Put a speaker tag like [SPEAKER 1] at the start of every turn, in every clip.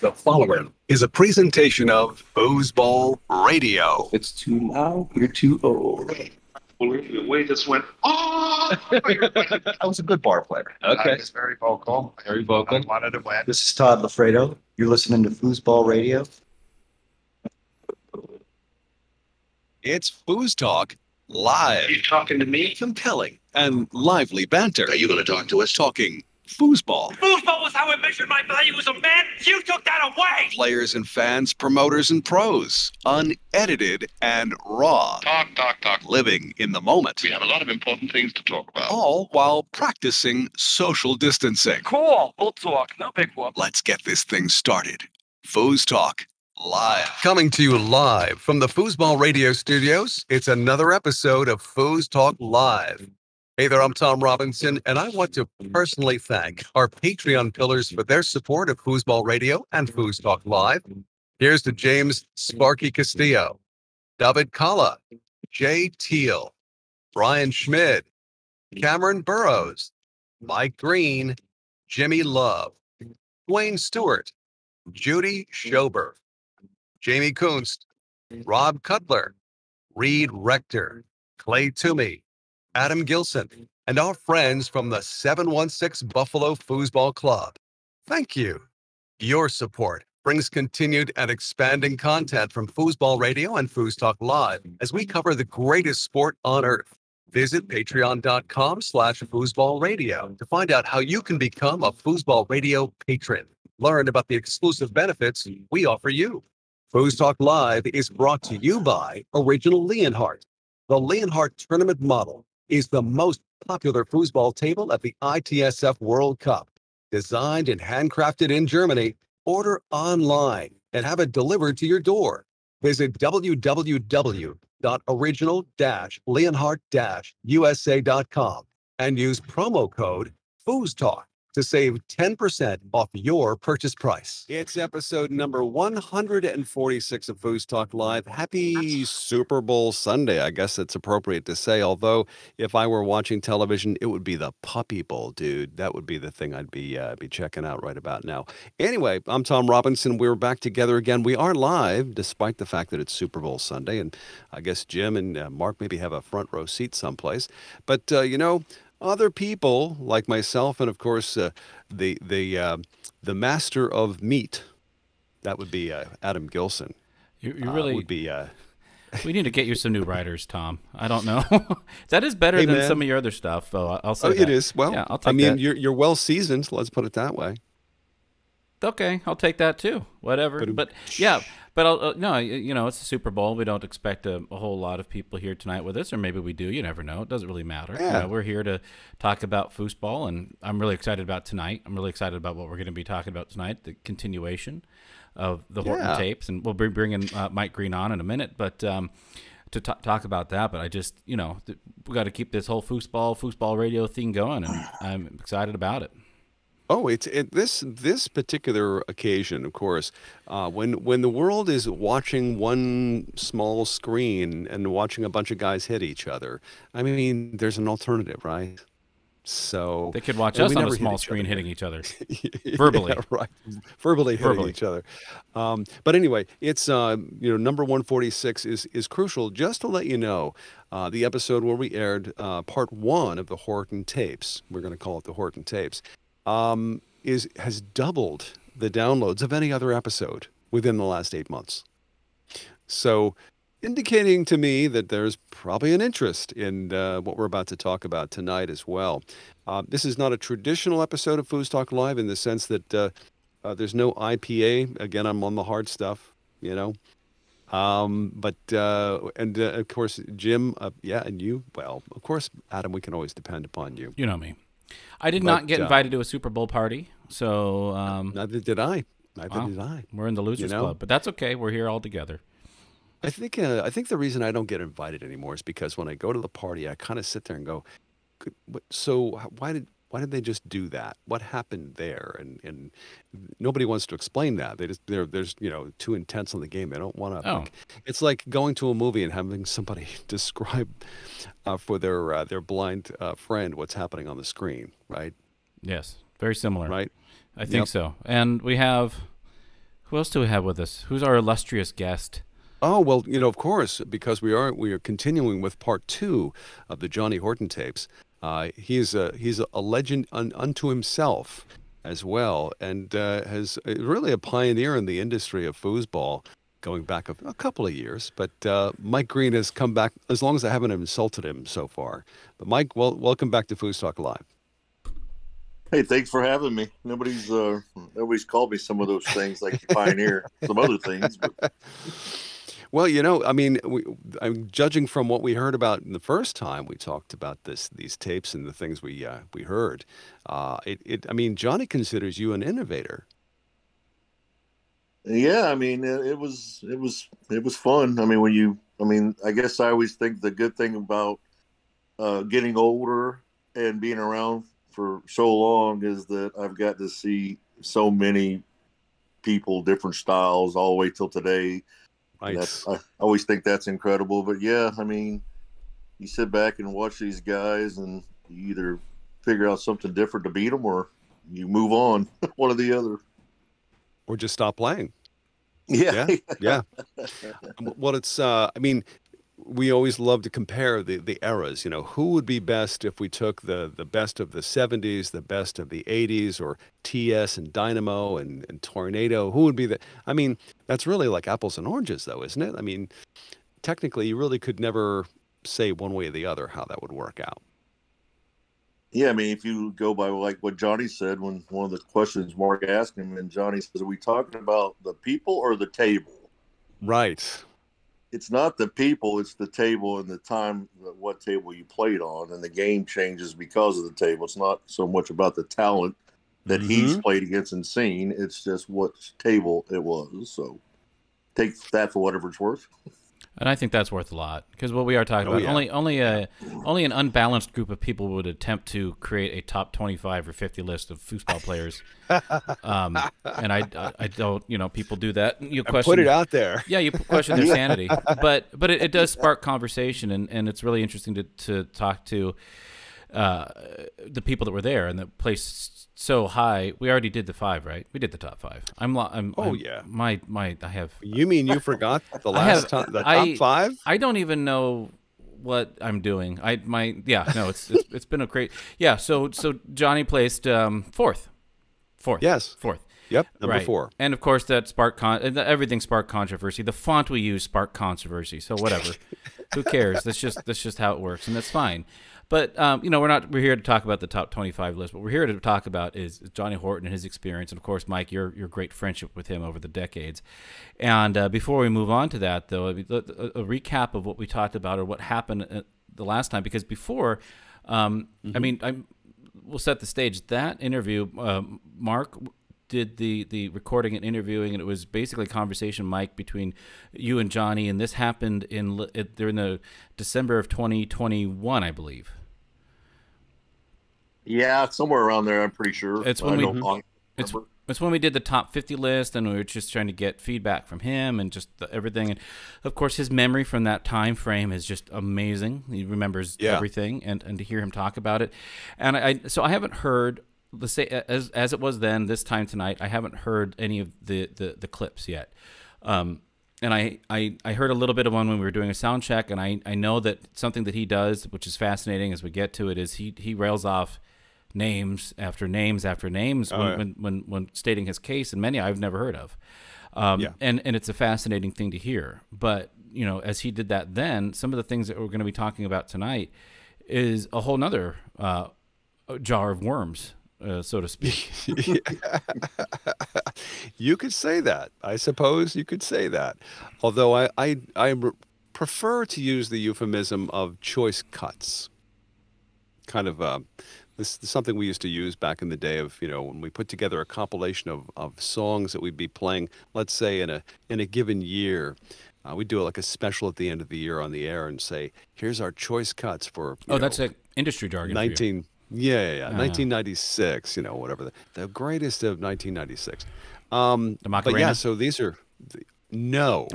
[SPEAKER 1] The following is a presentation of Foosball Radio.
[SPEAKER 2] It's too loud. You're too old.
[SPEAKER 3] The way this went, oh!
[SPEAKER 1] I was a good bar player.
[SPEAKER 3] Okay. It's very vocal.
[SPEAKER 2] Very vocal.
[SPEAKER 3] I wanted to win.
[SPEAKER 4] This is Todd Lafredo. You're listening to Foosball Radio.
[SPEAKER 1] It's FoosTalk Live.
[SPEAKER 3] You talking to me?
[SPEAKER 1] Compelling and lively banter.
[SPEAKER 3] Are you going to talk to us?
[SPEAKER 1] Talking foosball.
[SPEAKER 5] Foosball was how I measured my value as a man. You took that away.
[SPEAKER 1] Players and fans, promoters and pros. Unedited and raw.
[SPEAKER 3] Talk.
[SPEAKER 1] Living in the moment.
[SPEAKER 3] We have a lot of important things to talk about.
[SPEAKER 1] All while practicing social distancing.
[SPEAKER 5] Cool. We'll talk. No big whoop.
[SPEAKER 1] Let's get this thing started. FoosTalk Live. Coming to you live from the Foosball Radio studios, it's another episode of FoosTalk Live. Hey there, I'm Tom Robinson, and I want to personally thank our Patreon pillars for their support of Foosball Radio and FoosTalk Live. Here's to James Sparky Castillo, David Kalla, Jay Teal, Brian Schmid, Cameron Burrows, Mike Green, Jimmy Love, Dwayne Stewart, Judy Schober, Jamie Kunst, Rob Cutler, Reed Rector, Clay Toomey, Adam Gilson, and our friends from the 716 Buffalo Foosball Club. Thank you. Your support brings continued and expanding content from Foosball Radio and FoosTalk Live as we cover the greatest sport on earth. Visit patreon.com/foosballradio to find out how you can become a Foosball Radio patron. Learn about the exclusive benefits we offer you. FoosTalk Live is brought to you by Original Leonhardt. The Leonhardt Tournament Model is the most popular foosball table at the ITSF World Cup. Designed and handcrafted in Germany, order online and have it delivered to your door. Visit www.original-leonhardt-usa.com and use promo code FoosTalk to save 10% off your purchase price. It's episode number 146 of FoosTalk Live. Happy Super Bowl Sunday, I guess it's appropriate to say, although if I were watching television, it would be the Puppy Bowl, dude. That would be the thing I'd be checking out right about now. Anyway, I'm Tom Robinson. We're back together again. We are live, despite the fact that it's Super Bowl Sunday, and I guess Jim and Mark maybe have a front row seat someplace. But, other people like myself, and of course the master of meat, that would be Adam Gilson.
[SPEAKER 2] You really
[SPEAKER 1] would be.
[SPEAKER 2] We need to get you some new writers, Tom. I don't know. That is better than some of your other stuff, though. I'll say that.
[SPEAKER 1] It is. Well,
[SPEAKER 2] yeah, I'll take that.
[SPEAKER 1] You're well seasoned. Let's put it that way.
[SPEAKER 2] Okay, I'll take that too. Whatever. But yeah. But no, it's the Super Bowl. We don't expect a whole lot of people here tonight with us, or maybe we do. You never know. It doesn't really matter.
[SPEAKER 1] Yeah.
[SPEAKER 2] We're here to talk about foosball, and I'm really excited about tonight. I'm really excited about what we're going to be talking about tonight, the continuation of the Horton tapes, and we'll be bringing Mike Green on in a minute, but to talk about that. But I just, we got to keep this whole foosball radio thing going, and I'm excited about it.
[SPEAKER 1] Oh, this particular occasion, of course, when the world is watching one small screen and watching a bunch of guys hit each other, I mean, there's an alternative, right? So
[SPEAKER 2] they could watch us on a small screen hitting each other verbally,
[SPEAKER 1] yeah, right? Verbally hitting each other. But anyway, it's number 146 is crucial. Just to let you know, the episode where we aired part 1 of the Horton tapes. We're going to call it the Horton tapes. Has doubled the downloads of any other episode within the last 8 months. So indicating to me that there's probably an interest in what we're about to talk about tonight as well. This is not a traditional episode of FoosTalk Live in the sense that there's no IPA. Again, I'm on the hard stuff, But of course, Jim, and you, well, of course, Adam, we can always depend upon you.
[SPEAKER 2] You know me. I did not get invited to a Super Bowl party, so
[SPEAKER 1] neither did I. Neither did I.
[SPEAKER 2] We're in the losers club, but that's okay. We're here all together.
[SPEAKER 1] I think the reason I don't get invited anymore is because when I go to the party, I kind of sit there and go, so why did they just do that? What happened there? And nobody wants to explain that. There's too intense on the game. They don't want to.
[SPEAKER 2] Oh.
[SPEAKER 1] It's like going to a movie and having somebody describe for their blind friend what's happening on the screen, right?
[SPEAKER 2] Yes, very similar.
[SPEAKER 1] Right.
[SPEAKER 2] I think so. And we have Who else do we have with us? Who's our illustrious guest?
[SPEAKER 1] Oh, well, of course, because we are continuing with part 2 of the Johnny Horton tapes. He's a legend unto himself as well, and has really a pioneer in the industry of foosball, going back a couple of years. But Mike Green has come back, as long as I haven't insulted him so far. But Mike, welcome back to FoosTalk Live.
[SPEAKER 6] Hey, thanks for having me. Nobody's called me some of those things, like pioneer, some other things. But.
[SPEAKER 1] Well, I'm judging from what we heard about in the first time we talked about these tapes and the things we heard. Johnny considers you an innovator.
[SPEAKER 6] Yeah, it was fun. I guess I always think the good thing about getting older and being around for so long is that I've got to see so many people, different styles, all the way till today.
[SPEAKER 1] Nice.
[SPEAKER 6] I always think that's incredible. But yeah, you sit back and watch these guys, and you either figure out something different to beat them, or you move on, one or the other.
[SPEAKER 1] Or just stop playing.
[SPEAKER 6] Yeah.
[SPEAKER 1] Well, it's we always love to compare the eras. Who would be best if we took the best of the 70s, the best of the 80s, or TS and Dynamo and Tornado? Who would be that's really like apples and oranges, though, isn't it? Technically, you really could never say one way or the other how that would work out.
[SPEAKER 6] Yeah, if you go by like what Johnny said, when one of the questions Mark asked him, and Johnny says, "Are we talking about the people or the table?"
[SPEAKER 1] Right.
[SPEAKER 6] It's not the people, it's the table and the time, what table you played on, and the game changes because of the table. It's not so much about the talent that he's played against and seen. It's just what table it was. So take that for whatever it's worth.
[SPEAKER 2] And I think that's worth a lot, because what we are talking about,
[SPEAKER 1] yeah.
[SPEAKER 2] only an unbalanced group of people would attempt to create a top 25 or 50 list of foosball players. And I don't, people do that. You question,
[SPEAKER 1] put it out there.
[SPEAKER 2] Yeah, you question their sanity. But it does spark conversation, and it's really interesting to talk to the people that were there and that placed so high. We already did the 5, right? We did the top 5.
[SPEAKER 1] Yeah.
[SPEAKER 2] I have.
[SPEAKER 1] You mean you forgot the last time the top 5?
[SPEAKER 2] I don't even know what I'm doing. It's been a great. Yeah. So Johnny placed 4th.
[SPEAKER 1] Yes.
[SPEAKER 2] 4th.
[SPEAKER 1] Yep. Number 4.
[SPEAKER 2] And of course that sparked everything sparked controversy. The font we use sparked controversy. So whatever. Who cares? That's just how it works, and that's fine. But we're here to talk about the top 25 list. What we're here to talk about is Johnny Horton and his experience, and of course, Mike, your great friendship with him over the decades. And before we move on to that, though, a recap of what we talked about or what happened the last time, because before, we'll set the stage. That interview, Mark did the recording and interviewing, and it was basically a conversation, Mike, between you and Johnny, and this happened during the December of 2021, I believe.
[SPEAKER 6] Yeah, somewhere around there, I'm pretty sure.
[SPEAKER 2] It's when we did the top 50 list, and we were just trying to get feedback from him and just everything. And of course, his memory from that time frame is just amazing. He remembers everything, and to hear him talk about it. And I haven't heard, let's say, as it was then, this time tonight, I haven't heard any of the clips yet. And I heard a little bit of one when we were doing a sound check, and I know that something that he does, which is fascinating as we get to it, is he rails off names after names after names when stating his case, and many I've never heard of. And it's a fascinating thing to hear. But as he did that then, some of the things that we're going to be talking about tonight is a whole nother jar of worms, so to speak.
[SPEAKER 1] You could say that. I suppose you could say that. Although I prefer to use the euphemism of choice cuts. Kind of this is something we used to use back in the day of, when we put together a compilation of songs that we'd be playing, let's say in a given year. We'd do like a special at the end of the year on the air and say, here's our choice cuts for
[SPEAKER 2] that's like industry jargon.
[SPEAKER 1] 1996, whatever. The greatest of 1996. The
[SPEAKER 2] Macarena?
[SPEAKER 1] But yeah, so these are... No.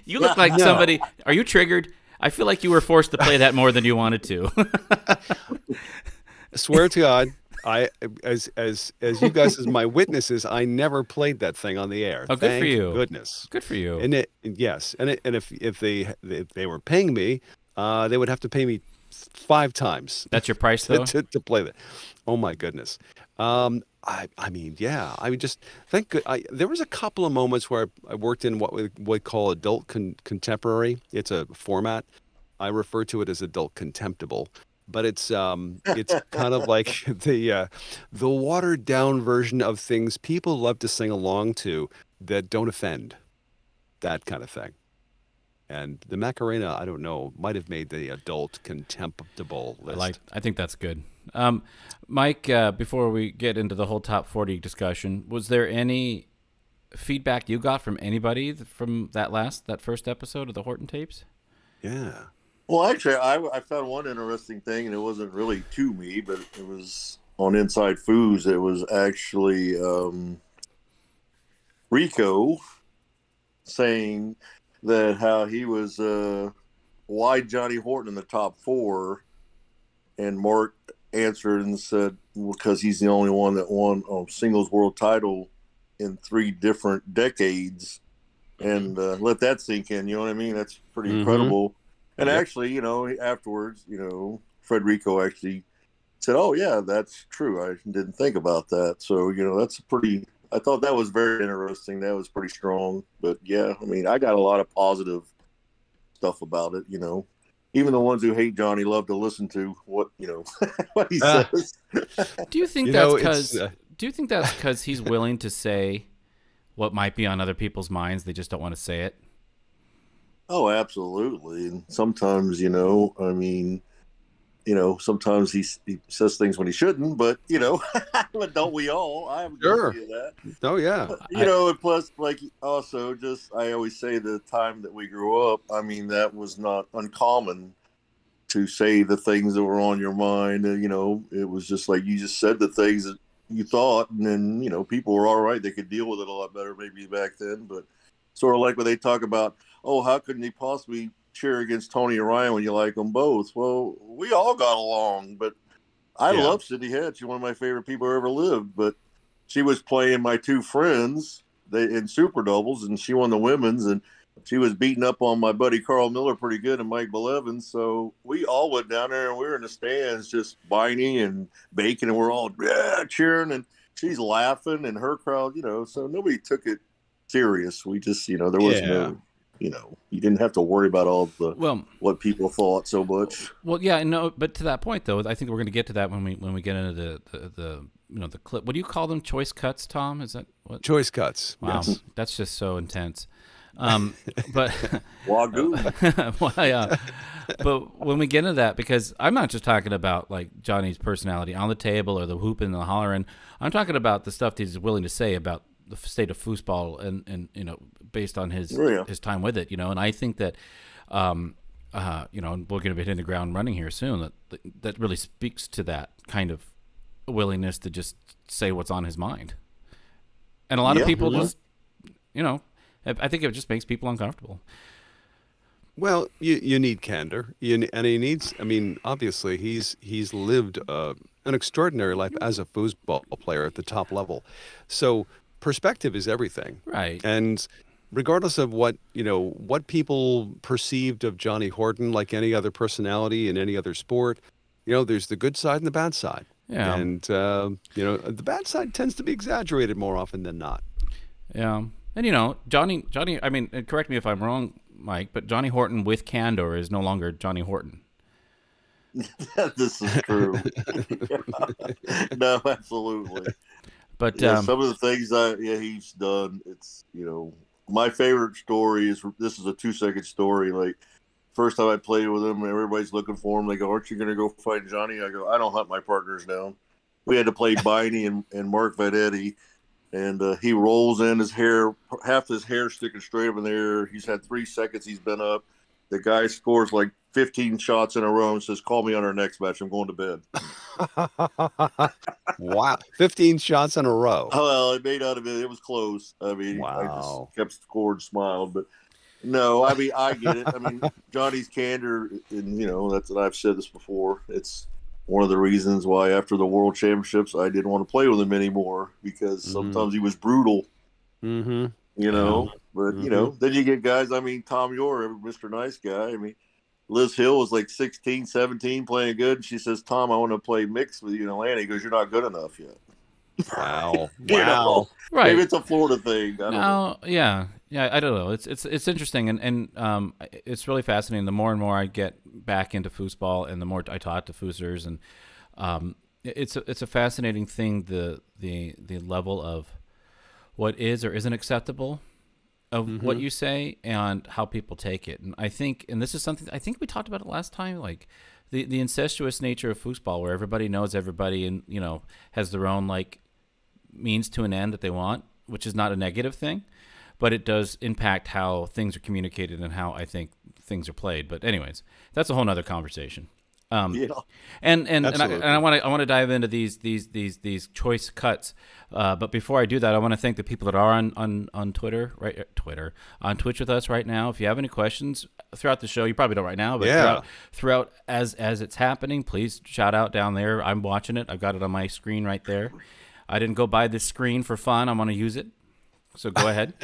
[SPEAKER 2] You look like somebody... Are you triggered? I feel like you were forced to play that more than you wanted to.
[SPEAKER 1] I swear to God, as you guys as my witnesses, I never played that thing on the air.
[SPEAKER 2] Oh, good for
[SPEAKER 1] Thank
[SPEAKER 2] you.
[SPEAKER 1] goodness.
[SPEAKER 2] Good for you.
[SPEAKER 1] And if they were paying me, they would have to pay me 5 times.
[SPEAKER 2] That's your price, though?
[SPEAKER 1] to play that. Oh my goodness. I mean, yeah. I mean, just thank good. There was a couple of moments where I worked in what we would call adult contemporary. It's a format. I refer to it as adult contemptible, but it's kind of like the watered down version of things people love to sing along to that don't offend, that kind of thing. And the Macarena, I don't know, might have made the adult contemptible list.
[SPEAKER 2] I think that's good. Mike, before we get into the whole top 40 discussion, was there any feedback you got from anybody from that first episode of the Horton tapes?
[SPEAKER 1] Yeah.
[SPEAKER 6] Well, actually, I found one interesting thing, and it wasn't really to me, but it was on Inside Foos. It was actually Rico saying that how he was why Johnny Horton in the top 4, and Mark answered and said, well, because he's the only one that won a singles world title in 3 different decades, and let that sink in. You know what I mean? That's pretty incredible. And actually, you know, afterwards, you know, Federico actually said, "Oh yeah, that's true. I didn't think about that." So, you know, that's I thought that was very interesting. That was pretty strong. But yeah, I mean, I got a lot of positive stuff about it. You know, even the ones who hate Johnny love to listen to what, you know, what he says.
[SPEAKER 2] Do you think that's because? Do you think that's because he's willing to say what might be on other people's minds? They just don't want to say it.
[SPEAKER 6] Oh, absolutely. And sometimes, you know, I mean, you know, sometimes he says things when he shouldn't, but, you know, but don't we all? I am guilty of that.
[SPEAKER 1] Oh, yeah.
[SPEAKER 6] But, you know, and plus, like, also just, I always say the time that we grew up, I mean, that was not uncommon to say the things that were on your mind. You know, it was just like you just said the things that you thought, and then, you know, people were all right. They could deal with it a lot better maybe back then, but sort of like when they talk about, oh, how couldn't he possibly cheer against Tony and Ryan when you like them both? Well, we all got along, but I love Sydney Head. She's one of my favorite people who ever lived, but she was playing my 2 friends in super doubles, and she won the women's, and she was beating up on my buddy Carl Miller pretty good and Mike Belevin. So we all went down there, and we were in the stands just biting and baking, and we're all cheering, and she's laughing, and her crowd, you know, so nobody took it serious. We just, you know, there was no, you know, you didn't have to worry about all the what people thought so much.
[SPEAKER 2] Well, yeah, no, but to that point though, I think we're going to get to that when we get into the you know, the clip. What do you call them? Choice cuts, Tom? Is that what?
[SPEAKER 1] Choice cuts.
[SPEAKER 2] Wow,
[SPEAKER 1] yes.
[SPEAKER 2] That's just so intense. But
[SPEAKER 6] Wagyu.
[SPEAKER 2] well, yeah. But when we get into that, because I'm not just talking about like Johnny's personality on the table or the whooping and the hollering. I'm talking about the stuff that he's willing to say about the state of foosball and you know, based on his time with it, you know. And I think that you know, we're going to be hitting the ground running here soon, that really speaks to that kind of willingness to just say what's on his mind. And a lot of people just, you know, I think it just makes people uncomfortable.
[SPEAKER 1] Well, you need candor, and he needs. I mean, obviously, he's lived an extraordinary life as a foosball player at the top level, so perspective is everything,
[SPEAKER 2] right?
[SPEAKER 1] And regardless of what, you know, what people perceived of Johnny Horton, like any other personality in any other sport, you know, there's the good side and the bad side.
[SPEAKER 2] Yeah.
[SPEAKER 1] And you know, the bad side tends to be exaggerated more often than not.
[SPEAKER 2] Yeah. And you know, Johnny. I mean, correct me if I'm wrong, Mike, but Johnny Horton with candor is no longer Johnny Horton.
[SPEAKER 6] This is true. No, absolutely.
[SPEAKER 2] But
[SPEAKER 6] some of the things he's done, it's, you know, my favorite story is, this is a 2-second story. Like, first time I played with him, everybody's looking for him. They go, "Aren't you going to go fight Johnny?" I go, "I don't hunt my partners down." We had to play Biney and Mark Vedetti, and he rolls in, his hair, half his hair sticking straight up in the air. He's had 3 seconds he's been up. The guy scores like 15 shots in a row and says, "Call me on our next match. I'm going to bed."
[SPEAKER 1] Wow. 15 shots in a row.
[SPEAKER 6] Oh, well, it may not have been. It was close. I mean, I just kept scored and smiled. But no, I mean, I get it. I mean, Johnny's candor, and, you know, that's what I've said this before. It's one of the reasons why after the World Championships I didn't want to play with him anymore, because sometimes he was brutal.
[SPEAKER 7] Mm-hmm.
[SPEAKER 6] You know, but you
[SPEAKER 7] Mm-hmm.
[SPEAKER 6] know, then you get guys. I mean, Tom Yor, Mr. Nice Guy. I mean, Liz Hill was like 16, 17, playing good. She says, "Tom, I want to play mixed with you in Atlanta." He goes, "You're not good enough yet."
[SPEAKER 7] Wow.
[SPEAKER 6] You know?
[SPEAKER 2] Right.
[SPEAKER 6] Maybe it's a Florida thing. I don't know.
[SPEAKER 2] Yeah, I don't know. It's interesting, and it's really fascinating. The more and more I get back into foosball, and the more I talk to foosers, and it's a fascinating thing. The level of what is or isn't acceptable of what you say and how people take it. And I think, and this is something I think we talked about it last time, like the incestuous nature of foosball, where everybody knows everybody, and has their own like means to an end that they want, which is not a negative thing, but it does impact how things are communicated and how I think things are played. But anyways, that's a whole nother conversation.
[SPEAKER 6] Yeah.
[SPEAKER 2] And
[SPEAKER 7] Absolutely.
[SPEAKER 2] I want to dive into these choice cuts, but before I do that, I want to thank the people that are on Twitter, on Twitch with us right now. If you have any questions throughout the show, you probably don't right now, but throughout as it's happening, please shout out down there. I'm watching it. I've got it on my screen right there. I didn't go buy this screen for fun. I'm going to use it. So go ahead.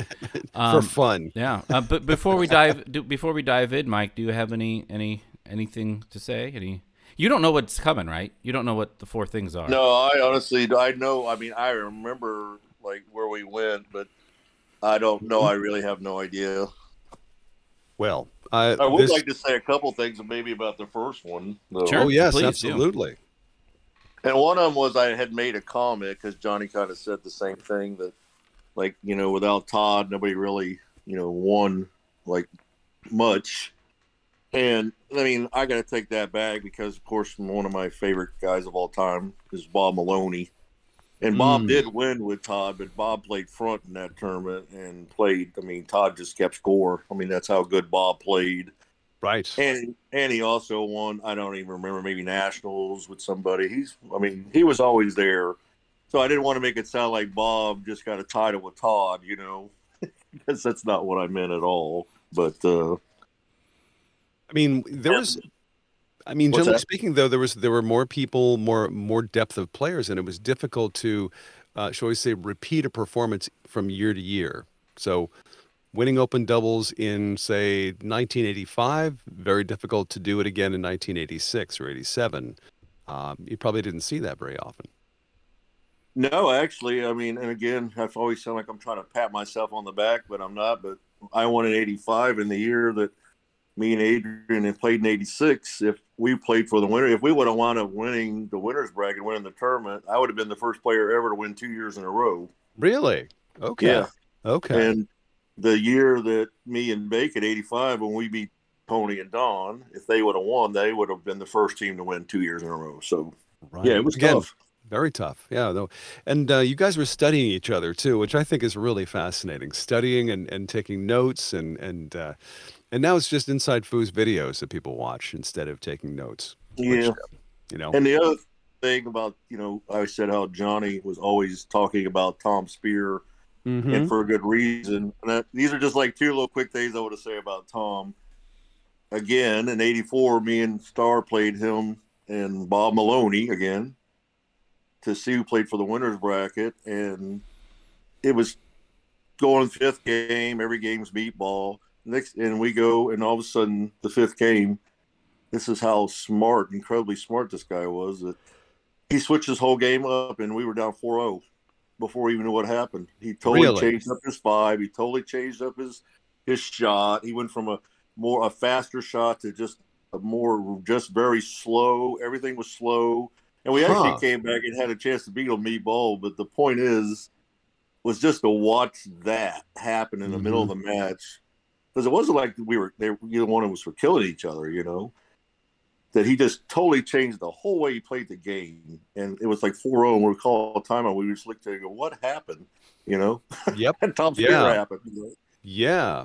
[SPEAKER 7] For fun.
[SPEAKER 2] Yeah. But before we dive in, Mike, do you have anything to say? You don't know what's coming, right? You don't know what the four things are.
[SPEAKER 6] No, I honestly, I know. I mean, I remember like where we went, but I don't know. I really have no idea.
[SPEAKER 7] Well,
[SPEAKER 6] I would like to say a couple things maybe about the first one, though.
[SPEAKER 2] Sure.
[SPEAKER 7] Oh yes,
[SPEAKER 2] Please
[SPEAKER 7] absolutely.
[SPEAKER 6] And one of them was I had made a comment because Johnny kind of said the same thing, that like, without Todd, nobody really, won like much. And I mean, I got to take that back because, of course, one of my favorite guys of all time is Bob Maloney. And Bob did win with Todd, but Bob played front in that tournament and played. I mean, Todd just kept score. I mean, that's how good Bob played.
[SPEAKER 7] Right.
[SPEAKER 6] And he also won, I don't even remember, maybe nationals with somebody. He was always there. So I didn't want to make it sound like Bob just got a title with Todd, because that's not what I meant at all. But
[SPEAKER 7] I mean, generally speaking, though, there were more people, more depth of players, and it was difficult to, shall we say, repeat a performance from year to year. So winning open doubles in, say, 1985, very difficult to do it again in 1986 or 87. You probably didn't see that very often.
[SPEAKER 6] no, actually, I mean, and again, I've always sound like I'm trying to pat myself on the back, but I'm not. But I won in 85 in the year that me and Adrian had played in 86. If we played for the winner, if we would have wound up winning the winner's bracket, winning the tournament, I would have been the first player ever to win 2 years in a row.
[SPEAKER 7] Really? Okay.
[SPEAKER 6] Yeah.
[SPEAKER 7] Okay.
[SPEAKER 6] And the year that me and Bacon, 85, when we beat Tony and Don, if they would have won, they would have been the first team to win 2 years in a row. So,
[SPEAKER 7] Right.
[SPEAKER 6] yeah, it was tough.
[SPEAKER 7] Very tough. Yeah. Though, and you guys were studying each other too, which I think is really fascinating. Studying and taking notes, and now it's just Inside Foos videos that people watch instead of taking notes.
[SPEAKER 6] Yeah.
[SPEAKER 7] Which,
[SPEAKER 6] And the other thing about, I said how Johnny was always talking about Tom Spear, and for a good reason. And these are just like two little quick things I want to say about Tom. Again, in 84, me and Starr played him and Bob Maloney again to see who played for the winner's bracket. And it was going fifth game, every game's meatball. And we go, and all of a sudden, the fifth game, this is how incredibly smart this guy was, that he switched his whole game up, and we were down 4-0 before we even knew what happened. He totally changed up his five. He totally changed up his shot. He went from a faster shot to just very slow. Everything was slow. And we actually came back and had a chance to beat him meatball. But the point was just to watch that happen in the middle of the match. Because it wasn't like either one of us were killing each other, that he just totally changed the whole way he played the game. And it was like 4-0, and we call a timeout. We just looked at it and go, what happened?
[SPEAKER 7] Yep.
[SPEAKER 6] And Tom Spear happened.
[SPEAKER 7] Yeah.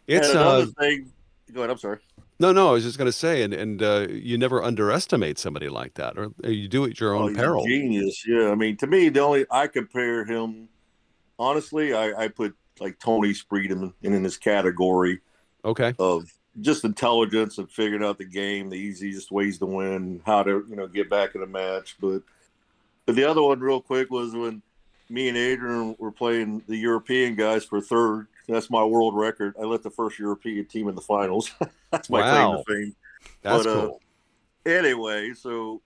[SPEAKER 7] It's
[SPEAKER 6] and another thing. Go ahead. I'm sorry.
[SPEAKER 7] No, I was just going to say, and you never underestimate somebody like that, or you do it at your own
[SPEAKER 6] He's
[SPEAKER 7] peril.
[SPEAKER 6] a genius. Yeah. I mean, to me, I compare him, honestly, I put like Tony Spreedham in this category
[SPEAKER 7] Okay.
[SPEAKER 6] of just intelligence and figuring out the game, the easiest ways to win, how to get back in a match. But the other one, real quick, was when me and Adrian were playing the European guys for third. That's my world record. I let the first European team in the finals. That's my claim to fame.
[SPEAKER 7] That's cool.
[SPEAKER 6] Anyway, so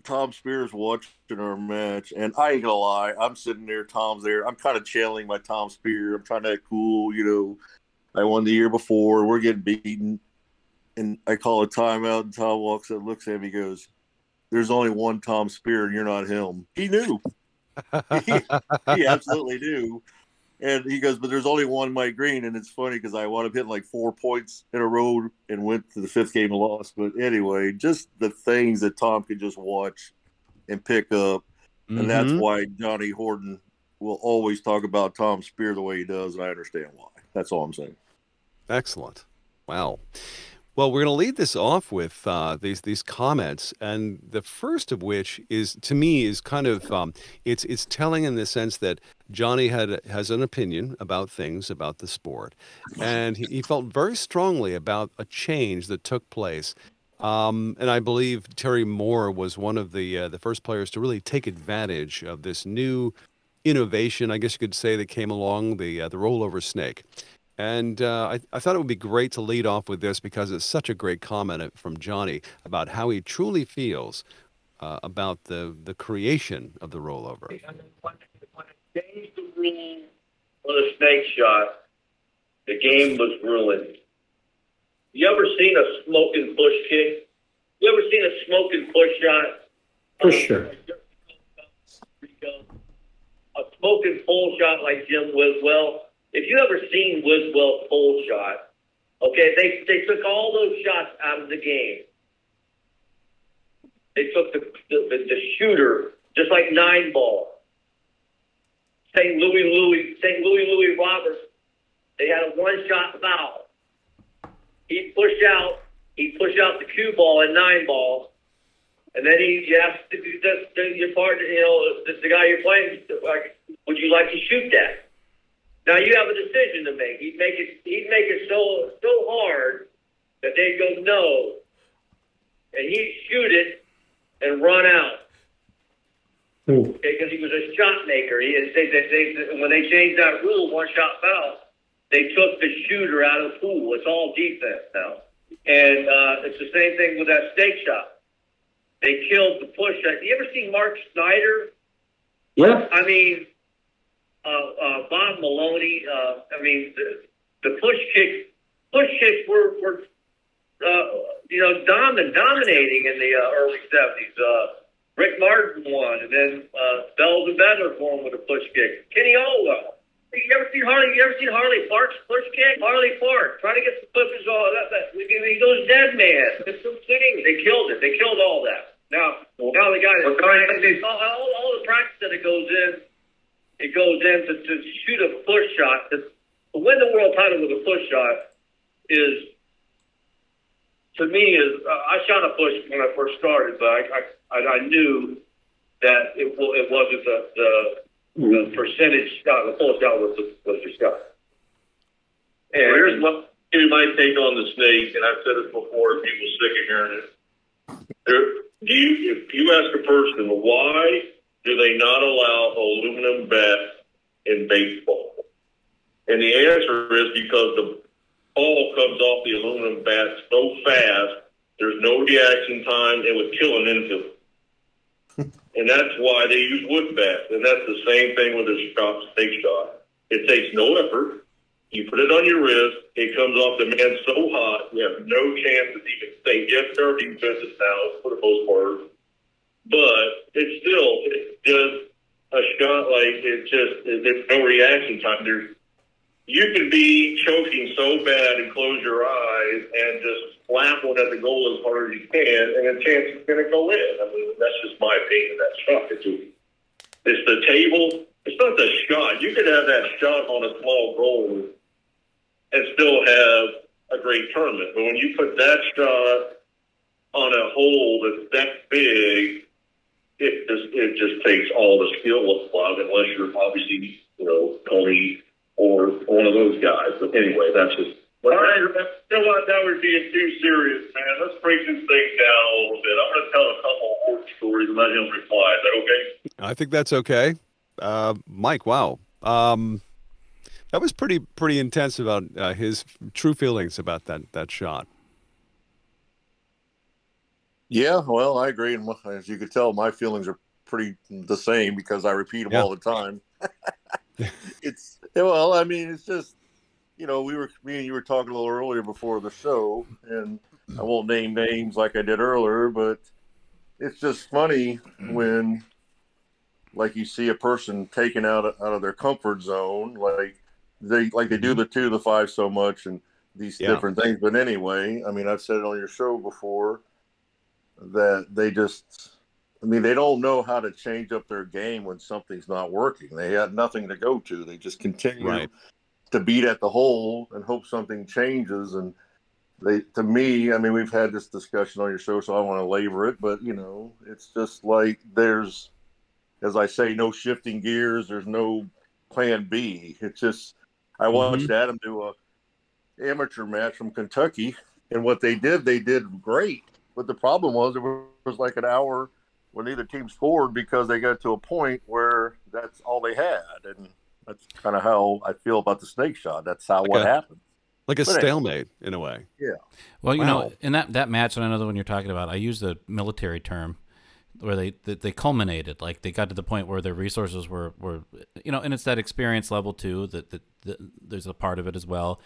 [SPEAKER 6] Tom Spears watching our match, and I ain't gonna lie, I'm sitting there, Tom's there. I'm kind of channeling my Tom Spear. I'm trying to act cool, I won the year before. We're getting beaten, and I call a timeout, and Tom walks up, looks at me, goes, "There's only one Tom Spear, and you're not him." He knew. he absolutely knew. And he goes, "But there's only one Mike Green." And it's funny because I wound up hitting like 4 points in a row and went to the 5th game and lost. But anyway, just the things that Tom could just watch and pick up. Mm-hmm. And that's why Johnny Horton will always talk about Tom Spear the way he does. And I understand why. That's all I'm saying.
[SPEAKER 7] Excellent. Wow. Well, we're going to lead this off with these comments, and the first of which is, to me, is kind of it's telling in the sense that Johnny has an opinion about things about the sport, and he felt very strongly about a change that took place. And I believe Terry Moore was one of the first players to really take advantage of this new innovation, I guess you could say, that came along, the rollover snake. And I thought it would be great to lead off with this because it's such a great comment from Johnny about how he truly feels about the creation of the rollover.
[SPEAKER 8] When they changed the rule for the snake shot, the game was ruined. You ever seen a smoking push kick? You ever seen a smoking push shot?
[SPEAKER 9] For sure.
[SPEAKER 8] A smoking pull shot like Jim Wiswell. If you ever seen Wiswell pull shot, okay, they took all those shots out of the game. They took the shooter, just like 9-ball. St. Louis Roberts, they had a one-shot foul. He'd push out the cue ball at 9-ball, and then he asked your partner, the guy you're playing, like, would you like to shoot that? Now you have a decision to make. He'd make it so hard that they'd go no, and he'd shoot it and run out. Okay, because he was a shot maker. When they changed that rule, one-shot foul, they took the shooter out of the pool. It's all defense now, and it's the same thing with that stake shot. They killed the push shot. You ever seen Mark Snyder?
[SPEAKER 9] Yeah.
[SPEAKER 8] I mean. Bob Maloney. The push kicks were dominating in the early 70s. Rick Martin won, and then Bells and Bedler won with a push kick. Kenny Olwell. You ever seen Harley Park's push kick? Harley Park trying to get the pushes all that. He goes dead man. It's insane. They killed it. They killed all that. Now the guy all the practice that it goes in. It goes in to shoot a push shot. To win the world title with a push shot is, to me, I shot a push when I first started, but I knew that it wasn't the percentage shot. The pull shot was the shot.
[SPEAKER 10] And here's my take on the snake, and I've said it before. People sick of hearing it. If you ask a person why do they not allow aluminum bats in baseball? And the answer is because the ball comes off the aluminum bat so fast, there's no reaction time, it would kill an infield. And that's why they use wood bats. And that's the same thing with a stake shot. It takes no effort. You put it on your wrist, it comes off the man so hot, you have no chance of even saying, yes, there are defenses now, for the most part. But it's just a shot like there's no reaction time. You could be choking so bad and close your eyes and just slap one at the goal as hard as you can, and the chance is going to go in. I mean, that's just my opinion of that shot. It's the table. It's not the shot. You could have that shot on a small goal and still have a great tournament. But when you put that shot on a hole that's that big, it just takes all the skill of it, unless you're obviously, Tony or one of those guys. But anyway, that's just Well, you know what? Now we're being too serious, man. Let's break this thing down a little bit. I'm going to tell a couple of Horton stories and let him reply. Is that okay?
[SPEAKER 7] I think that's okay. Mike, wow. That was pretty intense about his true feelings about that shot.
[SPEAKER 6] Yeah, well, I agree. And as you could tell, my feelings are pretty the same because I repeat them all the time. Well, I mean, it's just, me and you were talking a little earlier before the show, and I won't name names like I did earlier, but it's just funny when, like, you see a person taken out of their comfort zone, like they do the 2 to the 5 so much and these different things. But anyway, I mean, I've said it on your show before that they don't know how to change up their game when something's not working. They had nothing to go to. They just continue to beat at the hole and hope something changes. And to me, I mean, we've had this discussion on your show, so I don't want to labor it, but it's just like there's, as I say, no shifting gears. There's no plan B. It's just, I watched Adam do a amateur match from Kentucky, and what they did great. But the problem was it was like an hour when neither team scored because they got to a point where that's all they had. And that's kind of how I feel about the snake shot. That's what happened.
[SPEAKER 7] Like a stalemate in a way.
[SPEAKER 6] Yeah.
[SPEAKER 2] Well, in that match, and I know the one you're talking about, I use the military term where they culminated. Like they got to the point where their resources were and it's that experience level too, that there's a part of it as well.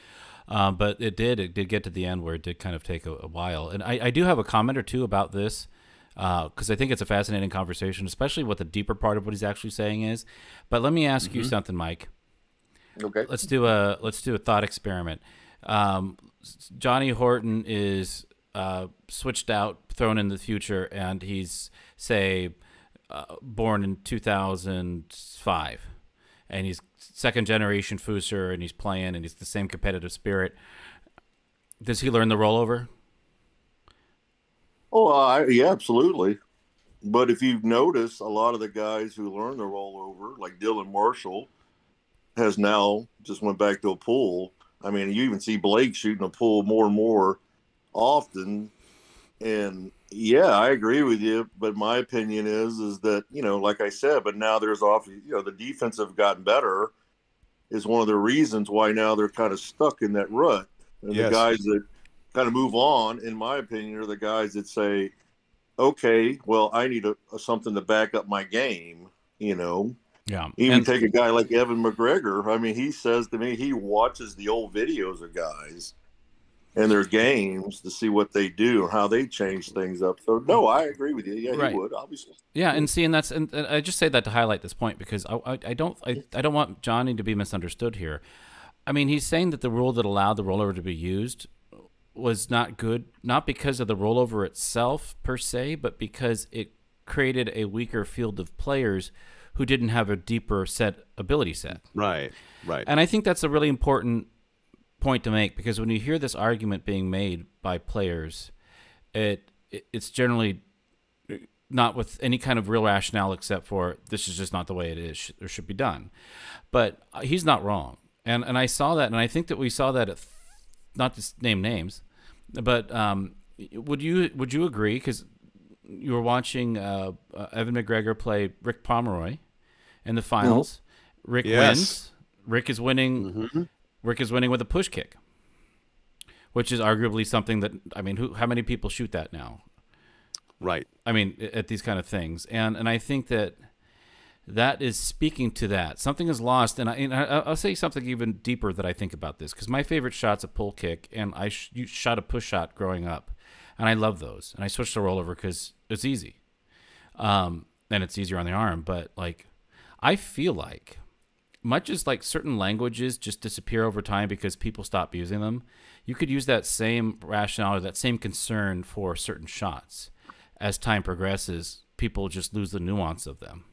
[SPEAKER 2] But it did get to the end where it did kind of take a while. And I do have a comment or two about this because I think it's a fascinating conversation, especially what the deeper part of what he's actually saying is. But let me ask you something, Mike.
[SPEAKER 6] Okay.
[SPEAKER 2] Let's do a thought experiment. Johnny Horton is switched out, thrown in the future, and he's, say, born in 2005. And he's second-generation Fooser, and he's playing, and he's the same competitive spirit. Does he learn the rollover?
[SPEAKER 6] Oh, yeah, absolutely. But if you've noticed, a lot of the guys who learn the rollover, like Dylan Marshall, has now just went back to a pool. I mean, you even see Blake shooting a pool more and more often. And yeah, I agree with you. But my opinion is that, like I said, but now there's the defense have gotten better is one of the reasons why now they're kind of stuck in that rut. And the guys that kind of move on, in my opinion, are the guys that say, okay, well, I need something to back up my game,
[SPEAKER 2] Yeah.
[SPEAKER 6] Even take a guy like Evan McGregor. I mean, he says to me, he watches the old videos of guys and their games to see what they do and how they change things up. So, no, I agree with you. Yeah, he would, obviously.
[SPEAKER 2] Yeah, and I just say that to highlight this point because I don't want Johnny to be misunderstood here. I mean, he's saying that the rule that allowed the rollover to be used was not good, not because of the rollover itself per se, but because it created a weaker field of players who didn't have a deeper ability set.
[SPEAKER 7] Right.
[SPEAKER 2] And I think that's a really important point to make because when you hear this argument being made by players, it's generally not with any kind of real rationale except for this is just not the way it is or should be done. But he's not wrong. And I saw that, and I think that we saw that not to name names, but would you agree? Because you were watching Evan McGregor play Rick Pomeroy in the finals. Rick wins. Rick is winning. Rick is winning with a push kick, which is arguably something that how many people shoot that now?
[SPEAKER 7] Right.
[SPEAKER 2] I mean, at these kind of things, and I think that is speaking to that. Something is lost, and I'll say something even deeper that I think about this, because my favorite shot's a pull kick, and I shot a push shot growing up, and I love those. And I switched to rollover because it's easy, and it's easier on the arm. But I feel like, much as certain languages just disappear over time because people stop using them, you could use that same rationale or that same concern for certain shots. As time progresses, people just lose the nuance of them.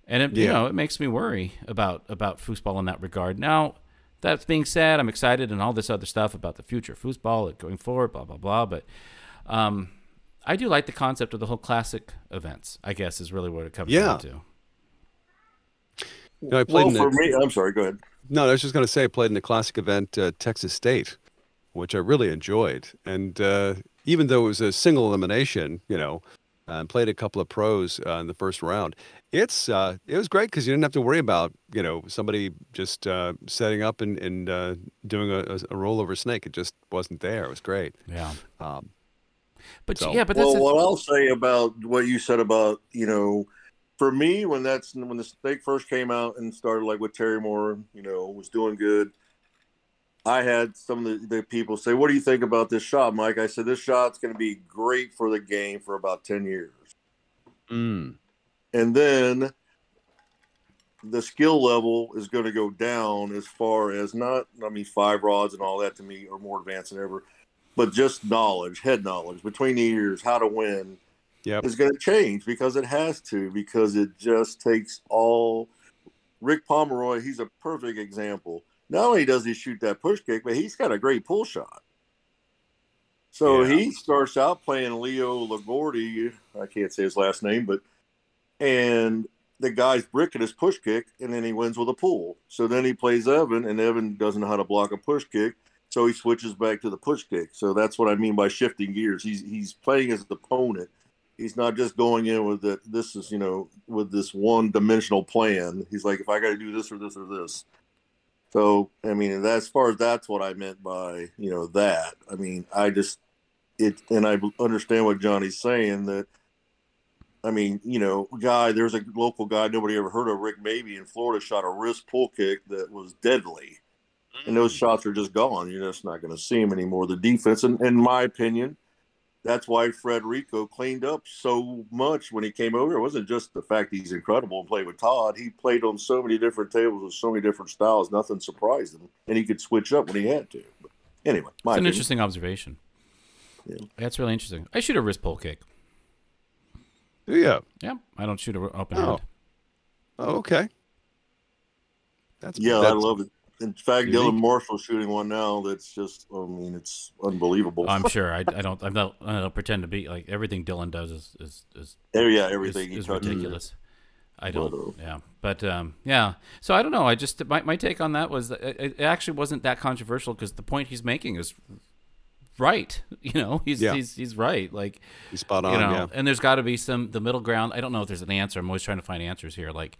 [SPEAKER 2] And it makes me worry about foosball in that regard. Now, that being said, I'm excited and all this other stuff about the future of foosball going forward, blah, blah, blah. But I do like the concept of the whole classic events, I guess, is really what it comes down to.
[SPEAKER 7] I played
[SPEAKER 6] for me, I'm sorry, go ahead.
[SPEAKER 7] No, I was just going to say I played in the classic event, Texas State, which I really enjoyed. And even though it was a single elimination, and played a couple of pros in the first round, it was great because you didn't have to worry about, somebody just setting up and doing a rollover snake. It just wasn't there. It was great.
[SPEAKER 2] Yeah.
[SPEAKER 7] But
[SPEAKER 2] that's
[SPEAKER 6] what I'll say about what you said about, for me, when the snake first came out and started, like with Terry Moore, was doing good, I had some of the people say, "What do you think about this shot, Mike?" I said, "This shot's going to be great for the game for about 10 years."
[SPEAKER 7] Mm.
[SPEAKER 6] And then the skill level is going to go down as far as five rods and all that to me are more advanced than ever, but just knowledge, head knowledge between the ears, how to win is going to change because it has to, because it just takes all. Rick Pomeroy, he's a perfect example. Not only does he shoot that push kick, but he's got a great pull shot. So he starts out playing Leo LaGuardia, I can't say his last name, and the guy's bricking his push kick, and then he wins with a pull. So then he plays Evan, and Evan doesn't know how to block a push kick, so he switches back to the push kick. So that's what I mean by shifting gears. He's playing his opponent. He's not just going in with with this one-dimensional plan. He's like, if I got to do this or this or this. So, I mean, as far as that's what I meant by, that. I mean, and I understand what Johnny's saying that, I mean, there's a local guy nobody ever heard of, Rick Mabey in Florida, shot a wrist pull kick that was deadly. And those shots are just gone. You're just not going to see them anymore. The defense, in my opinion, that's why Federico cleaned up so much when he came over. It wasn't just the fact he's incredible and played with Todd. He played on so many different tables with so many different styles. Nothing surprised him, and he could switch up when he had to. But anyway,
[SPEAKER 2] it's an interesting observation. Yeah, that's really interesting. I shoot a wrist pull kick.
[SPEAKER 7] Yeah.
[SPEAKER 2] Yeah, I don't shoot an open hand.
[SPEAKER 7] Oh, okay.
[SPEAKER 6] I love it. In fact, Dylan Marshall's shooting one now that's just, it's unbelievable.
[SPEAKER 2] I'm sure. I don't pretend to be like everything Dylan does is
[SPEAKER 6] everything
[SPEAKER 2] is ridiculous. I don't. So I don't know. I just my take on that was that it actually wasn't that controversial because the point he's making is right. He's right. Like
[SPEAKER 7] he's spot on.
[SPEAKER 2] And there's got to be the middle ground. I don't know if there's an answer. I'm always trying to find answers here. Like.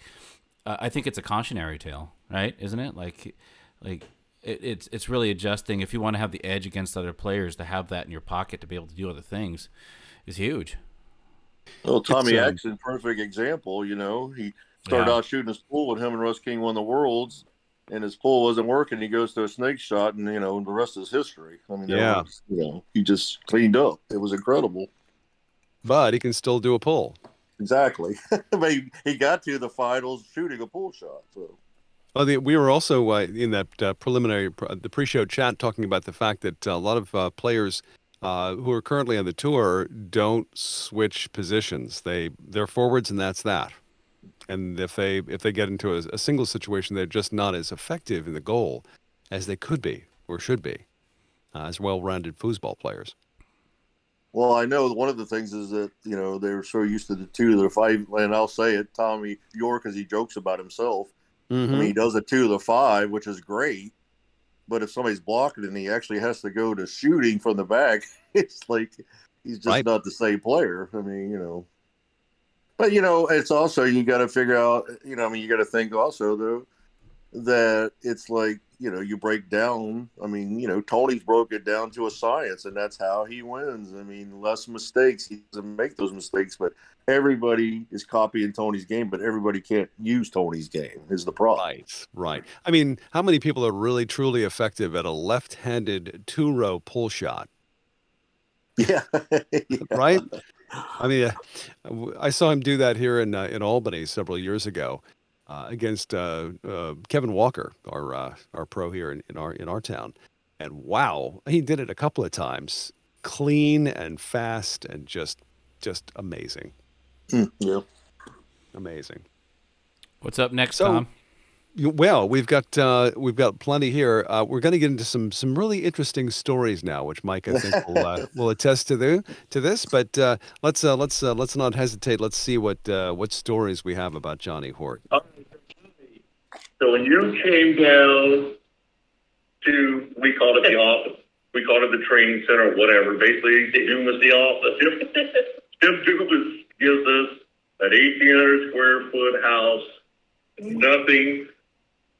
[SPEAKER 2] I think it's a cautionary tale, right? Isn't it? Like it's really adjusting. If you want to have the edge against other players, to have that in your pocket to be able to do other things is huge.
[SPEAKER 6] Well, Tommy Axon, perfect example. He started out shooting his pool, and him and Russ King won the Worlds, and his pull wasn't working. He goes to a snake shot, and the rest is history. I mean, he just cleaned up. It was incredible.
[SPEAKER 7] But he can still do a pull.
[SPEAKER 6] Exactly. But he got to the finals shooting a pull shot. So.
[SPEAKER 7] Well, we were also in that the pre-show chat talking about the fact that a lot of players who are currently on the tour don't switch positions. They're forwards, and that's that. And if they get into a single situation, they're just not as effective in the goal as they could be or should be as well-rounded foosball players.
[SPEAKER 6] Well, I know one of the things is that, they're so used to the 2 to the 5, and I'll say it, Tommy York, as he jokes about himself.
[SPEAKER 7] Mm-hmm.
[SPEAKER 6] I mean, he does a 2 to the 5, which is great. But if somebody's blocking and he actually has to go to shooting from the back, it's like he's just not the same player. I mean, But, it's also, you got to figure out, you got to think also, though, that it's like, you break down. I mean, Tony's broke it down to a science, and that's how he wins. I mean, less mistakes. He doesn't make those mistakes, but everybody is copying Tony's game, but everybody can't use Tony's game is the problem.
[SPEAKER 7] Right. I mean, how many people are really, truly effective at a left-handed 2-row pull shot?
[SPEAKER 6] Yeah.
[SPEAKER 7] Right? I mean, I saw him do that here in Albany several years ago. Against Kevin Walker, our pro here in our town, and wow, he did it a couple of times, clean and fast and just amazing.
[SPEAKER 6] Yeah,
[SPEAKER 7] amazing.
[SPEAKER 2] What's up next, Tom?
[SPEAKER 7] Well, we've got plenty here. We're going to get into some really interesting stories now, which Mike I think will attest to this. But let's not hesitate. Let's see what stories we have about Johnny Horton.
[SPEAKER 10] So when you came down to, we called it the office. We called it the training center or whatever. Basically, Doom was the office. Jim Dumas gives us an 1,800 square foot house, nothing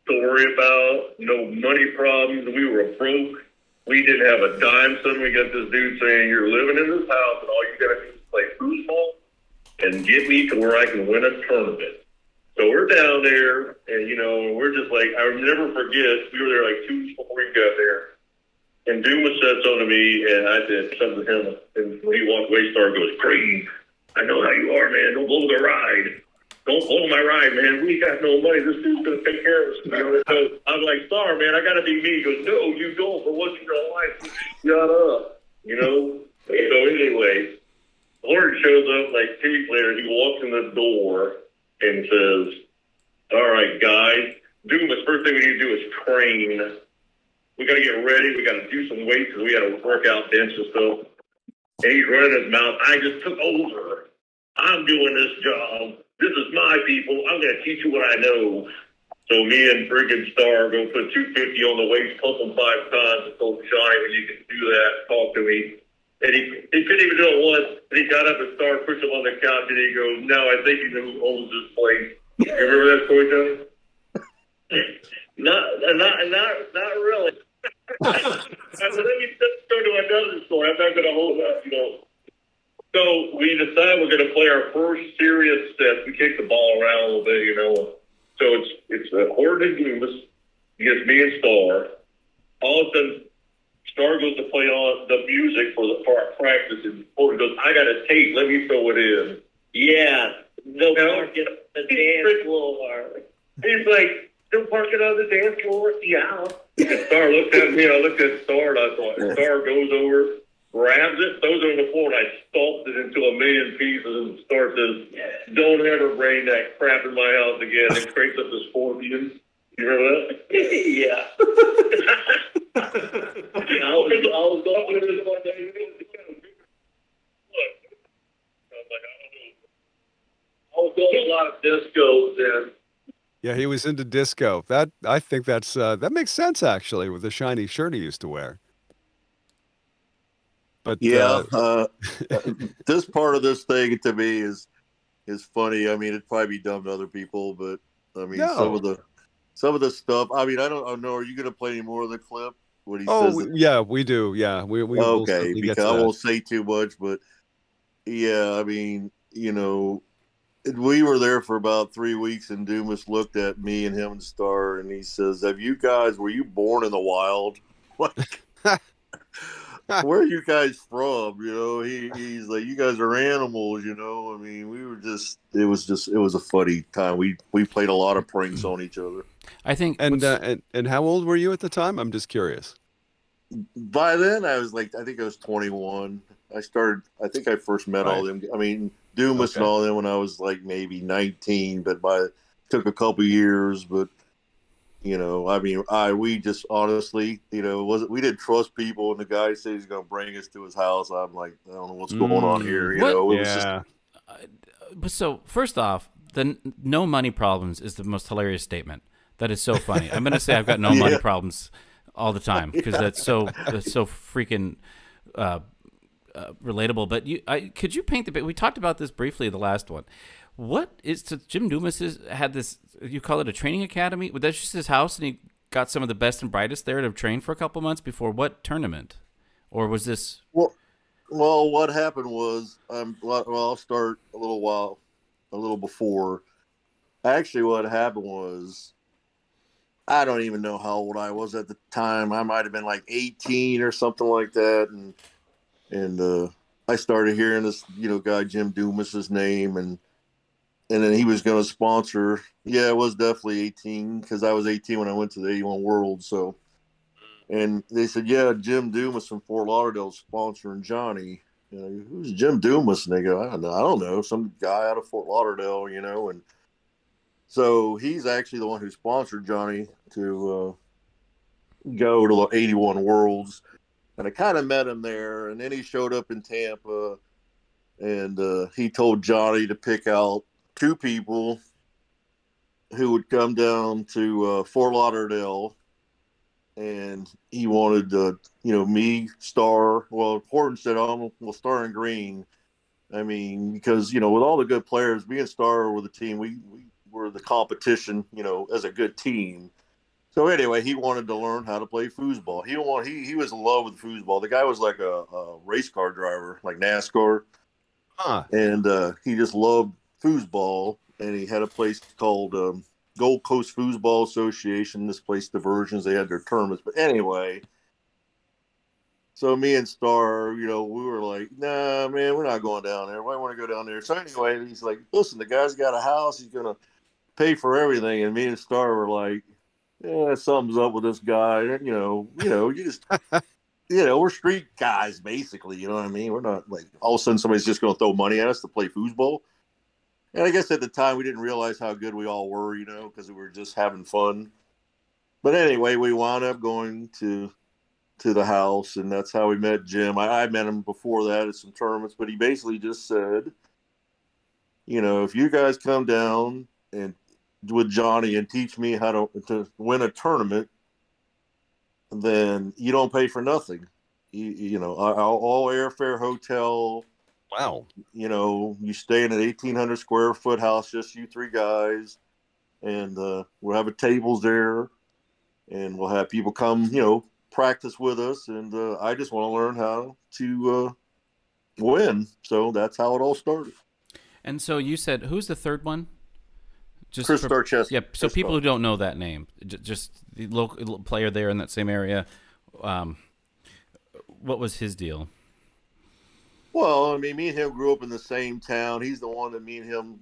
[SPEAKER 10] to worry about, no money problems. We were broke. We didn't have a dime. Suddenly we got this dude saying, you're living in this house and all you got to do is play foosball and get me to where I can win a tournament. So we're down there and, you know, we're just like, I'll never forget, we were there like 2 weeks before we got there. And Dumas said something to me, and I said something to him. And when he walked away, Star goes, Green, I know how you are, man. Don't blow the ride. Don't blow my ride, man. We got no money. This dude's going to take care of us. You know? So I was like, Star, man, I got to be me. He goes, no, you don't. For once in your life, shut up. You know? So anyway, Horton shows up like 2 weeks later. He walks in the door and says, all right, guys, Dumas, first thing we need to do is train. We got to get ready. We got to do some weights because we got to work out bench and stuff. And he's running his mouth. I just took over. I'm doing this job. This is my people. I'm going to teach you what I know. So me and friggin' Star go put 250 on the weights, pump them 5 times, and told Johnny, when you can do that, talk to me. And he couldn't even do it once. And he got up and started pushing him on the couch, and he goes, now I think you know who owns this place. You remember that story, Johnny? Not really. Let me turn to another story. I'm not going to hold up, you know. So we decide we're going to play our first serious set. We kick the ball around a little bit, you know. So it's Horton and Dumas against me and Star. All of a sudden, Star goes to play on the music for our practice, and Horton goes, I got a tape. Let me throw it in. Yeah, no parking on the dance floor. He's like, no parking on the dance floor? Yeah. And Star looked at me, I looked at Star, and I thought, Star goes over, grabs it, throws it on the floor, and I stomped it into a million pieces, and Star says, don't ever bring that crap in my house again. It creates up the scorpions. You remember that? Yeah. I was going to this one day. I was going to a lot of discos, and
[SPEAKER 7] yeah, he was into disco. I think that makes sense actually with the shiny shirt he used to wear. But
[SPEAKER 6] yeah, this part of this thing to me is funny. I mean, it'd probably be dumb to other people, but I mean, some of the stuff. I mean, I don't know. Are you going to play any more of the clip? What he says?
[SPEAKER 7] Yeah, we do. Yeah, we
[SPEAKER 6] okay. Because I won't say too much, but yeah, I mean, you know. We were there for about 3 weeks, and Dumas looked at me and him and Star, and he says, were you born in the wild? Like, where are you guys from? You know, he's like, you guys are animals, you know. I mean, we were it was a funny time. We played a lot of pranks on each other.
[SPEAKER 2] I think.
[SPEAKER 7] And how old were you at the time? I'm just curious.
[SPEAKER 6] By then, I was like, I think I was 21. I think I first met all them. I mean, Dumas and all them when I was like maybe 19, but took a couple years. But you know, I mean, we just honestly, you know, we didn't trust people. And the guy said he's going to bring us to his house. I'm like, I don't know what's going on here. You know, it was
[SPEAKER 2] just. So first off, the no money problems is the most hilarious statement. That is so funny. I'm going to say I've got no money problems all the time because that's so freaking relatable. But could you paint the? We talked about this briefly in the last one. What is Jim Dumas had this? You call it a training academy? Well, that's just his house, and he got some of the best and brightest there to train for a couple months before what tournament, or was this?
[SPEAKER 6] Well, what happened was, I'll start a little before. Actually, what happened was, I don't even know how old I was at the time. I might have been like 18 or something like that, and I started hearing this, you know, guy Jim Dumas's name, and then he was going to sponsor. Yeah, it was definitely 18 because I was 18 when I went to the 81 World. So, and they said, yeah, Jim Dumas from Fort Lauderdale sponsoring Johnny. You know, who's Jim Dumas? And they go, I don't know, some guy out of Fort Lauderdale, you know. And so he's actually the one who sponsored Johnny to go to the 81 Worlds. And I kind of met him there. And then he showed up in Tampa, and he told Johnny to pick out 2 people who would come down to Fort Lauderdale, and he wanted me, Star. Well, Horton said, "Oh, well, Star and Green." I mean, because with all the good players, me and Star were the team. We were the competition, as a good team. So anyway, he wanted to learn how to play foosball. He was in love with foosball. The guy was like a race car driver, like NASCAR, and he just loved foosball. And he had a place called Gold Coast Foosball Association. This place diversions. They had their tournaments. But anyway, so me and Star, we were like, nah, man, we're not going down there. Why want to go down there? So anyway, he's like, listen, the guy's got a house. He's going to pay for everything. And me and Star were like, yeah, something's up with this guy. You just, we're street guys, basically. You know what I mean? We're not like all of a sudden somebody's just going to throw money at us to play foosball. And I guess at the time we didn't realize how good we all were, because we were just having fun. But anyway, we wound up going to the house, and that's how we met Jim. I met him before that at some tournaments, but he basically just said, if you guys come down and with Johnny and teach me how to win a tournament, then you don't pay for nothing. All airfare, hotel.
[SPEAKER 7] Wow.
[SPEAKER 6] You stay in an 1,800 square foot house, just you three guys, and we'll have tables there, and we'll have people come, practice with us, and I just want to learn how to win. So that's how it all started.
[SPEAKER 2] And so you said, who's the third one?
[SPEAKER 6] Chris Starchester.
[SPEAKER 2] Yeah. So people who don't know that name, just the local player there in that same area. What was his deal?
[SPEAKER 6] Well, I mean, me and him grew up in the same town. He's the one that me and him,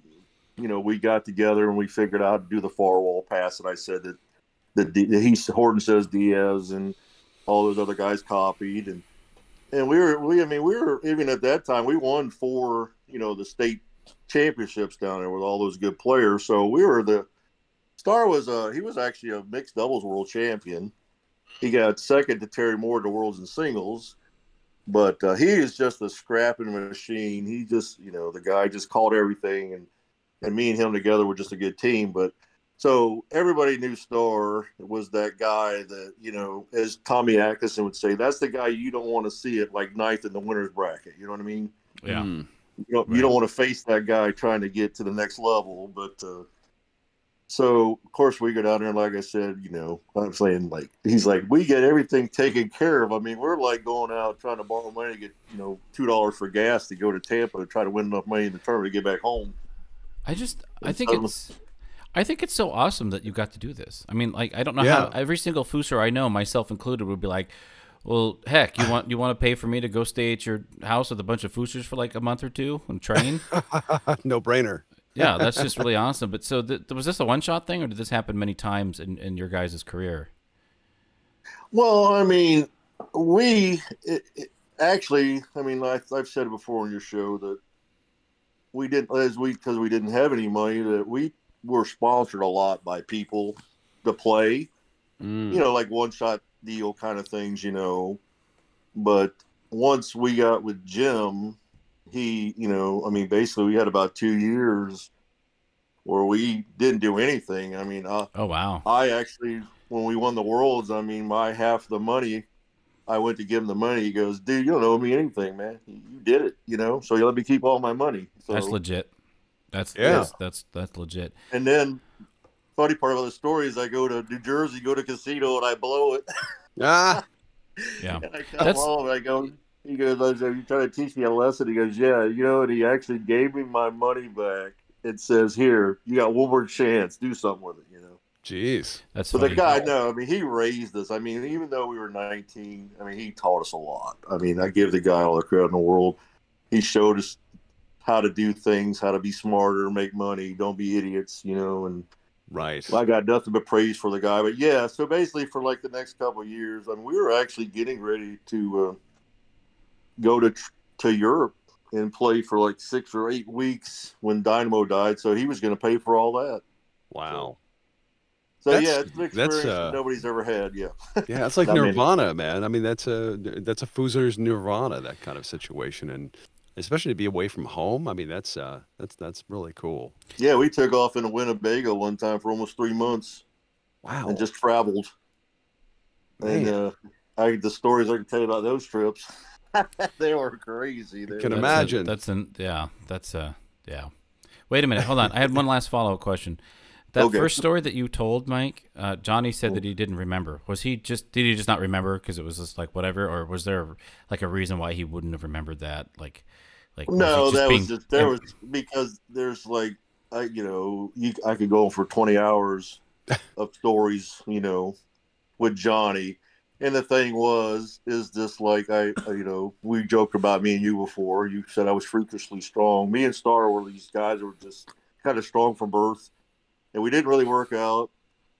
[SPEAKER 6] we got together and we figured out how to do the far wall pass. And I said that Horton says Diaz, and all those other guys copied. And we were even at that time, we won 4, the state championships down there with all those good players. So we were Star was he was actually a mixed doubles world champion. He got second to Terry Moore to worlds and singles, but he is just a scrapping machine. He just, the guy just caught everything, and me and him together were just a good team. But so everybody knew Star was that guy that, as Tommy Atkinson would say, that's the guy you don't want to see it like ninth in the winner's bracket. You know what I mean?
[SPEAKER 2] Yeah.
[SPEAKER 6] You don't want to face that guy trying to get to the next level. But so, of course, we go down there, and like I said, I'm saying, like, he's like, we get everything taken care of. I mean, we're like going out trying to borrow money to get, $2 for gas to go to Tampa to try to win enough money in the tournament to get back home.
[SPEAKER 2] I think it's so awesome that you got to do this. I mean, like, I don't know how every single Fooser I know, myself included, would be like, well, heck, you want to pay for me to go stay at your house with a bunch of Foosers for like a month or two and train?
[SPEAKER 7] No brainer.
[SPEAKER 2] Yeah, that's just really awesome. But so was this a one-shot thing, or did this happen many times in your guys' career?
[SPEAKER 6] Well, I mean, actually, I mean, I've said it before on your show that we didn't, because we didn't have any money, that we were sponsored a lot by people to play, like one-shot deal kind of things, But once we got with Jim, he, basically we had about 2 years where we didn't do anything. I mean, oh
[SPEAKER 2] wow! I
[SPEAKER 6] actually, when we won the Worlds, I mean, my half the money, I went to give him the money. He goes, "Dude, you don't owe me anything, man. You did it, So you let me keep all my money." So,
[SPEAKER 2] that's legit. That's legit.
[SPEAKER 6] And then, funny part of the story is I go to New Jersey, go to casino, and I blow it.
[SPEAKER 7] Yeah.
[SPEAKER 6] And I come home and I go, he goes, "Are you trying to teach me a lesson?" He goes, "Yeah, and he actually gave me my money back. It says, here, you got one more chance. Do something with it,
[SPEAKER 7] Jeez.
[SPEAKER 2] That's
[SPEAKER 6] But
[SPEAKER 2] funny.
[SPEAKER 6] the guy, no, I mean, he raised us. I mean, even though we were 19, I mean, he taught us a lot. I mean, I give the guy all the credit in the world. He showed us how to do things, how to be smarter, make money, don't be idiots, and
[SPEAKER 7] right.
[SPEAKER 6] I got nothing but praise for the guy. But yeah, so basically for like the next couple of years, I mean, we were actually getting ready to go to Europe and play for like 6 or 8 weeks when Dynamo died. So he was going to pay for all that.
[SPEAKER 7] Wow.
[SPEAKER 6] So yeah, it's an experience that nobody's ever had. Yeah.
[SPEAKER 7] Yeah, it's like Nirvana, man. I mean, that's a Fooser's Nirvana, that kind of situation. And especially to be away from home. I mean, that's really cool.
[SPEAKER 6] Yeah, we took off into Winnebago one time for almost 3 months.
[SPEAKER 7] Wow.
[SPEAKER 6] And just traveled.
[SPEAKER 7] Man.
[SPEAKER 6] And the stories I can tell you about those trips, they were crazy.
[SPEAKER 7] I can imagine.
[SPEAKER 2] Yeah. Wait a minute. Hold on. I had one last follow-up question. That first story that you told, Mike, Johnny said that he didn't remember. Did he just not remember because it was just like whatever, or was there like a reason why he wouldn't have remembered that?
[SPEAKER 6] No, was because there's like I could go on for 20 hours of stories, with Johnny. And the thing is this, like we joked about me and you before. You said I was freakishly strong. Me and Star were these guys that were just kind of strong from birth. And we didn't really work out.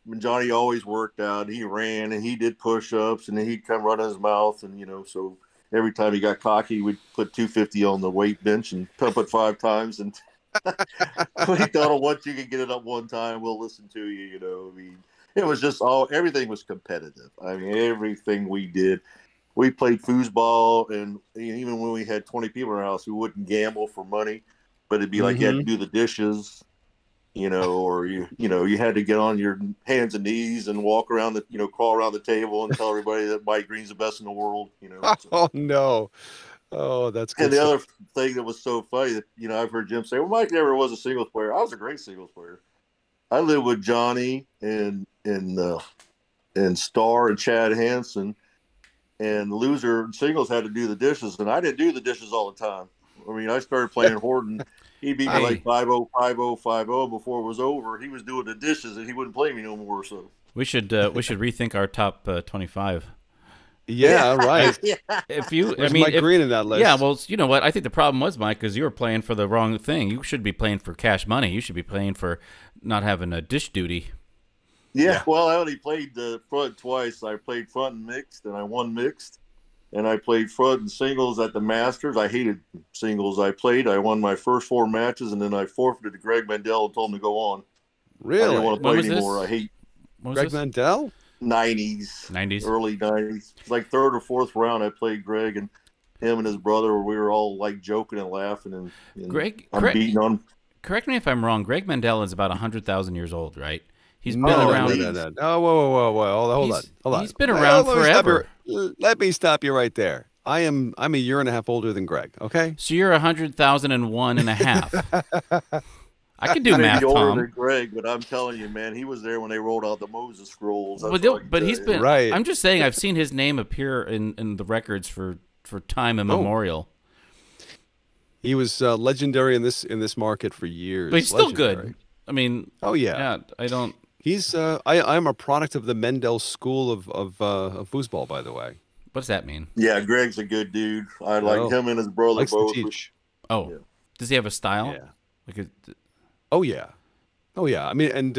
[SPEAKER 6] I mean, Johnny always worked out. He ran and he did push-ups and then he'd come run his mouth. And, so every time he got cocky, we'd put 250 on the weight bench and pump it 5 times. And we thought, once you can get it up one time, we'll listen to you, I mean, it was just everything was competitive. I mean, everything we did. We played foosball, and even when we had 20 people in our house, we wouldn't gamble for money, but it'd be like you had to do the dishes. Or you had to get on your hands and knees and walk around crawl around the table and tell everybody that Mike Green's the best in the world. So.
[SPEAKER 7] Oh no! Oh, that's good.
[SPEAKER 6] And the other thing that was so funny that I've heard Jim say, well, Mike never was a singles player. I was a great singles player. I lived with Johnny and Star and Chad Hansen, and loser singles had to do the dishes, and I didn't do the dishes all the time. I mean, I started playing Horton. He beat me like 5-0, 5-0, 5-0 before it was over. He was doing the dishes, and he wouldn't play me no more. So
[SPEAKER 2] we should rethink our top 25.
[SPEAKER 7] Yeah, right.
[SPEAKER 2] If you,
[SPEAKER 7] Mike Green in that list.
[SPEAKER 2] Yeah, well, you know what? I think the problem was, Mike, because you were playing for the wrong thing. You should be playing for cash money. You should be playing for not having a dish duty.
[SPEAKER 6] Yeah. Well, I only played the front twice. I played front and mixed, and I won mixed. And I played front and singles at the Masters. I hated singles. I won my first 4 matches, and then I forfeited to Greg Mandel and told him to go on.
[SPEAKER 7] Really?
[SPEAKER 6] I didn't want to play anymore. I hate
[SPEAKER 7] Greg Mandel?
[SPEAKER 6] 90s, early 90s. It's like 3rd or 4th round. I played Greg, and him and his brother. We were all like joking and laughing. And
[SPEAKER 2] Greg,
[SPEAKER 6] beating on.
[SPEAKER 2] Correct me if I'm wrong. Greg Mandel is about 100,000 years old, right? He's been around.
[SPEAKER 7] No. Oh, whoa. Hold on.
[SPEAKER 2] He's been around forever.
[SPEAKER 7] Let me stop you right there. I'm a year and a half older than Greg. Okay.
[SPEAKER 2] So you're 100,001 and a half. I can do math,
[SPEAKER 6] older
[SPEAKER 2] Tom.
[SPEAKER 6] Than Greg, but I'm telling you, man, he was there when they rolled out the Moses scrolls.
[SPEAKER 2] But he's been right. I'm just saying, I've seen his name appear in the records for time immemorial.
[SPEAKER 7] He was legendary in this market for years.
[SPEAKER 2] But he's still good. I mean,
[SPEAKER 7] oh yeah.
[SPEAKER 2] I don't.
[SPEAKER 7] He's I'm a product of the Mendel school of foosball, by the way.
[SPEAKER 2] What's that mean?
[SPEAKER 6] Yeah, Greg's a good dude. I like him and his brother both.
[SPEAKER 2] Oh, yeah. Does he have a style?
[SPEAKER 7] Yeah. Oh yeah. I mean, and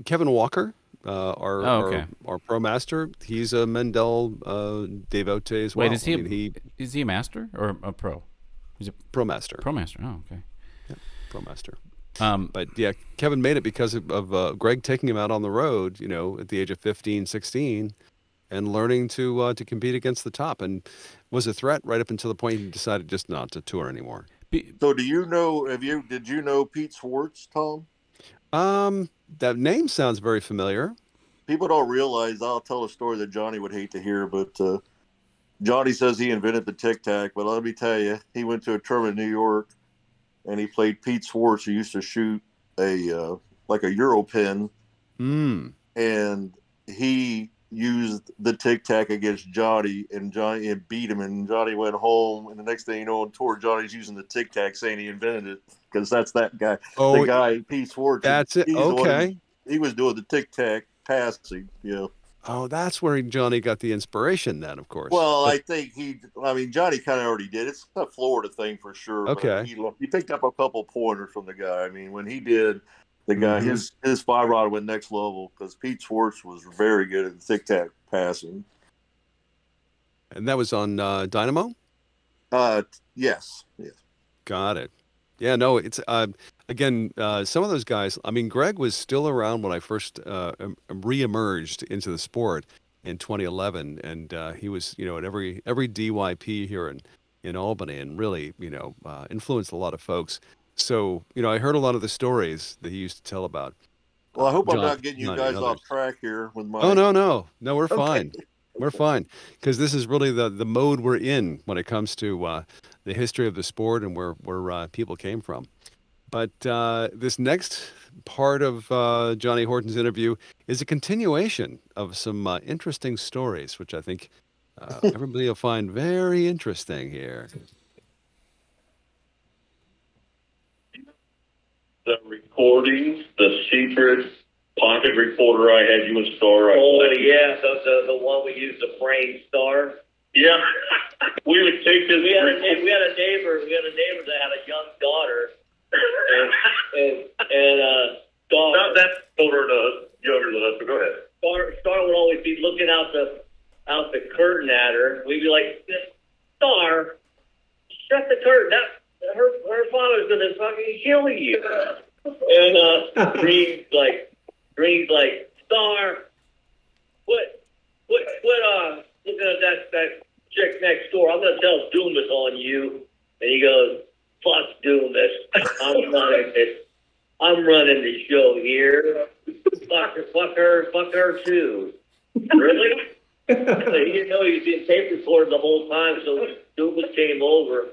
[SPEAKER 7] Kevin Walker, our pro master, he's a Mendel devotee as well.
[SPEAKER 2] Wait, is he a master or a pro? He's a
[SPEAKER 7] pro master.
[SPEAKER 2] Pro master. Oh, okay.
[SPEAKER 7] Yeah, pro master. But yeah, Kevin made it because of Greg taking him out on the road, at the age of 15, 16, and learning to compete against the top, and was a threat right up until the point he decided just not to tour anymore.
[SPEAKER 6] So did you know Pete Swartz, Tom?
[SPEAKER 7] That name sounds very familiar.
[SPEAKER 6] People don't realize, I'll tell a story that Johnny would hate to hear, but Johnny says he invented the tic-tac, but let me tell you, he went to a tournament in New York, and he played Pete Swartz, who used to shoot a Euro pin. And he used the tic-tac against Johnny beat him, and Johnny went home, and the next thing you know on tour, Johnny's using the tic-tac, saying he invented it, because that's that guy. The guy, Pete Swartz.
[SPEAKER 7] That's it. Okay.
[SPEAKER 6] He was doing the tic-tac passing,
[SPEAKER 7] Oh, that's where Johnny got the inspiration then, of course.
[SPEAKER 6] Well, I think Johnny kind of already did. It's a Florida thing for sure.
[SPEAKER 7] Okay.
[SPEAKER 6] He picked up a couple pointers from the guy. I mean, when he did, the guy, his 5-rod went next level, because Pete Swartz was very good at tic-tac passing.
[SPEAKER 7] And that was on Dynamo?
[SPEAKER 6] Yes.
[SPEAKER 7] Got it. Yeah, no, it's again, some of those guys. I mean, Greg was still around when I first re-emerged into the sport in 2011, and he was, at every DYP here in Albany and really, influenced a lot of folks. So, I heard a lot of the stories that he used to tell about.
[SPEAKER 6] Well, I hope I'm
[SPEAKER 7] John,
[SPEAKER 6] not getting you
[SPEAKER 7] Johnny and
[SPEAKER 6] guys off
[SPEAKER 7] others.
[SPEAKER 6] track here with my.
[SPEAKER 7] Oh, no, we're
[SPEAKER 6] Okay.
[SPEAKER 7] fine. We're fine because this is really the mode we're in when it comes to the history of the sport and where people came from. But this next part of Johnny Horton's interview is a continuation of some interesting stories, which I think everybody will find very interesting here.
[SPEAKER 10] The recordings, the secret pocket recorder I had you and Star.
[SPEAKER 8] Oh yeah, the one we used to frame Star.
[SPEAKER 10] Yeah, we would take this.
[SPEAKER 8] We had a neighbor that had a young daughter, and Star.
[SPEAKER 10] Not that older than us, younger than us. But go ahead.
[SPEAKER 8] Star would always be looking out the curtain at her. We'd be like, Star, shut the curtain. Her father's gonna fucking kill you. And Green's like, Star, quit looking at that chick next door. I'm gonna tell Doomis on you. And he goes, fuck Doomis. I'm running the show here. Fuck her too. Really? He didn't know he was being tape recorded the whole time, so Doomis came over.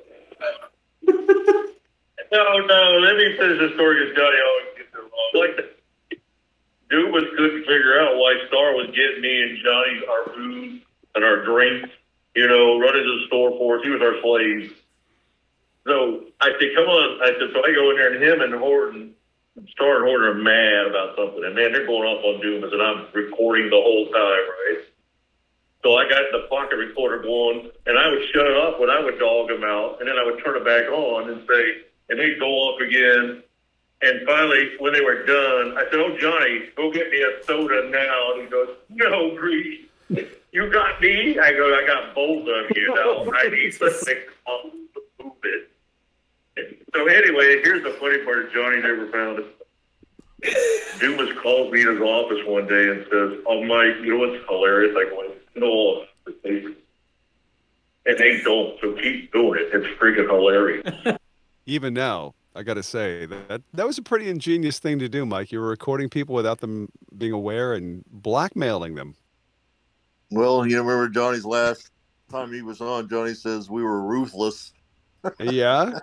[SPEAKER 10] No, let me finish the story because Johnny always gets it wrong. Like, Doomis couldn't figure out why Star was getting me and Johnny our food and our drinks, running to the store for us. He was our slave. So I said, come on. I said, so I go in there and him and Horton, Star and Horton are mad about something. And man, they're going off on Doomis and I'm recording the whole time, right? So I got the pocket recorder going and I would shut it off when I would dog him out. And then I would turn it back on and say, and they'd go off again. And finally, when they were done, I said, oh, Johnny, go get me a soda now. And he goes, no, Grease, you got me? I go, I got both of you now. I need something to move it. So anyway, here's the funny part. Johnny never found it. Doomis calls me in his office one day and says, oh, Mike, you know what's hilarious? I go, no, and they don't, so keep doing it. It's freaking hilarious.
[SPEAKER 7] Even now, I got to say that was a pretty ingenious thing to do, Mike. You were recording people without them being aware and blackmailing them.
[SPEAKER 6] Well, remember Johnny's last time he was on, Johnny says we were ruthless.
[SPEAKER 7] Yeah.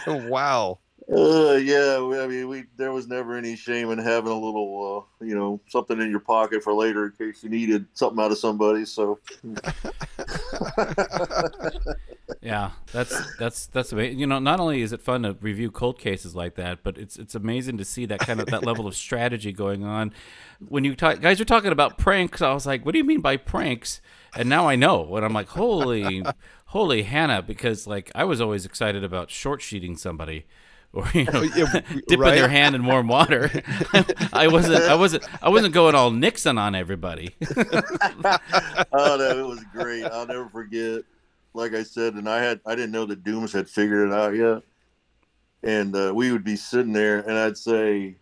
[SPEAKER 7] Wow.
[SPEAKER 6] Yeah. I mean, there was never any shame in having a little, something in your pocket for later in case you needed something out of somebody. So.
[SPEAKER 2] Yeah, that's amazing. Not only is it fun to review cold cases like that, but it's amazing to see that level of strategy going on. When you guys are talking about pranks, I was like, what do you mean by pranks? And now I know. And I'm like, holy Hannah, because like I was always excited about short sheeting somebody. Or dipping their hand in warm water. I wasn't going all Nixon on everybody.
[SPEAKER 6] Oh no, it was great. I'll never forget. Like I said, and I didn't know that Doomis had figured it out yet. And we would be sitting there, and I'd say,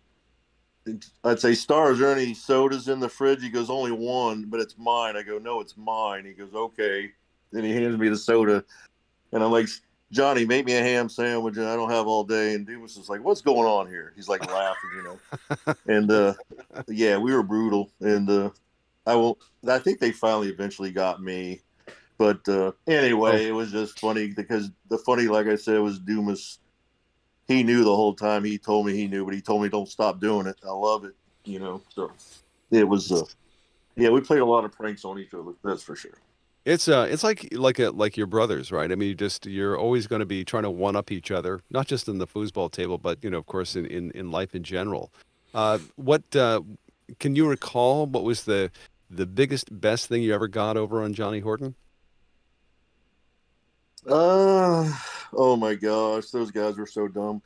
[SPEAKER 6] Star, is there any sodas in the fridge? He goes, only one, but it's mine. I go, no, it's mine. He goes, okay. Then he hands me the soda, and I'm like, Johnny, make me a ham sandwich, and I don't have all day. And Doomis is like, what's going on here? He's like laughing, And yeah, we were brutal. And I think they finally eventually got me. But anyway, It was just funny because like I said, was Doomis. He knew the whole time. He told me he knew, but he told me don't stop doing it. I love it, So it was, yeah, we played a lot of pranks on each other. That's for sure.
[SPEAKER 7] It's like your brothers, right? I mean, you're always going to be trying to one up each other, not just in the foosball table, but of course, in life in general. What can you recall? What was the best thing you ever got over on Johnny Horton?
[SPEAKER 6] Oh my gosh, those guys were so dumb.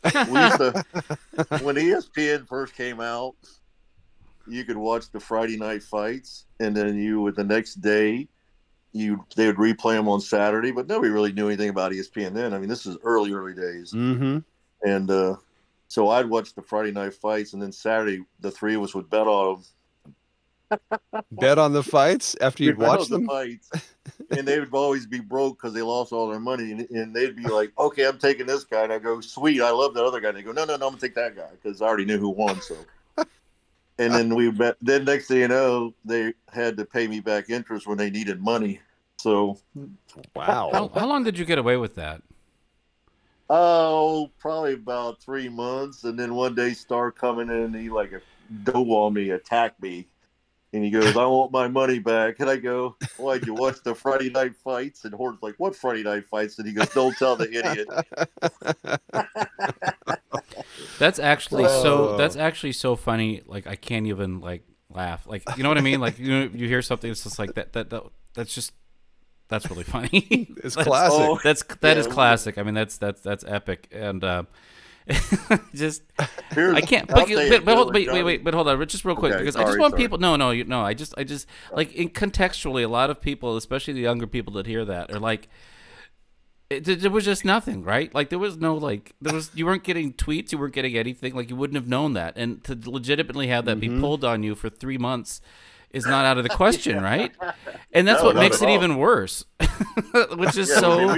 [SPEAKER 6] We used to, when ESPN first came out, you could watch the Friday night fights, and then the next day, they would replay them on Saturday. But nobody really knew anything about ESPN then. I mean, this is early days.
[SPEAKER 7] Mm-hmm.
[SPEAKER 6] And so I'd watch the Friday night fights, and then Saturday the three of us would bet on them.
[SPEAKER 7] Bet on the fights after you'd watched them?
[SPEAKER 6] Fights. and they would always be broke because they lost all their money, and they'd be like, "Okay, I'm taking this guy," and I go, "Sweet, I love that other guy." And they go, "No, I'm gonna take that guy because I already knew who won." So, and then we met. Then next thing you know, they had to pay me back interest when they needed money. So,
[SPEAKER 7] wow.
[SPEAKER 2] How long did you get away with that?
[SPEAKER 6] Oh, probably about 3 months, and then one day Star coming in, and he like dove on me, attacked me. And he goes, "I want my money back." And I go, "Why'd you watch the Friday night fights?" And Horton's like, "What Friday night fights?" And he goes, "Don't tell the idiot."
[SPEAKER 2] That's actually so funny. Like I can't even like laugh. Like you know what I mean? Like you hear something, it's just like that's really funny.
[SPEAKER 7] It's classic.
[SPEAKER 2] That is classic. I mean that's epic. And just I can't. But hold on, just real quick,
[SPEAKER 6] Okay,
[SPEAKER 2] because I just want people. No, I just like contextually, a lot of people, especially the younger people that hear that, are like, there was just nothing, right? Like there was no you weren't getting tweets, you weren't getting anything. Like you wouldn't have known that, and to legitimately have that be pulled on you for 3 months is not out of the question, right? And that's what makes it even worse, which is so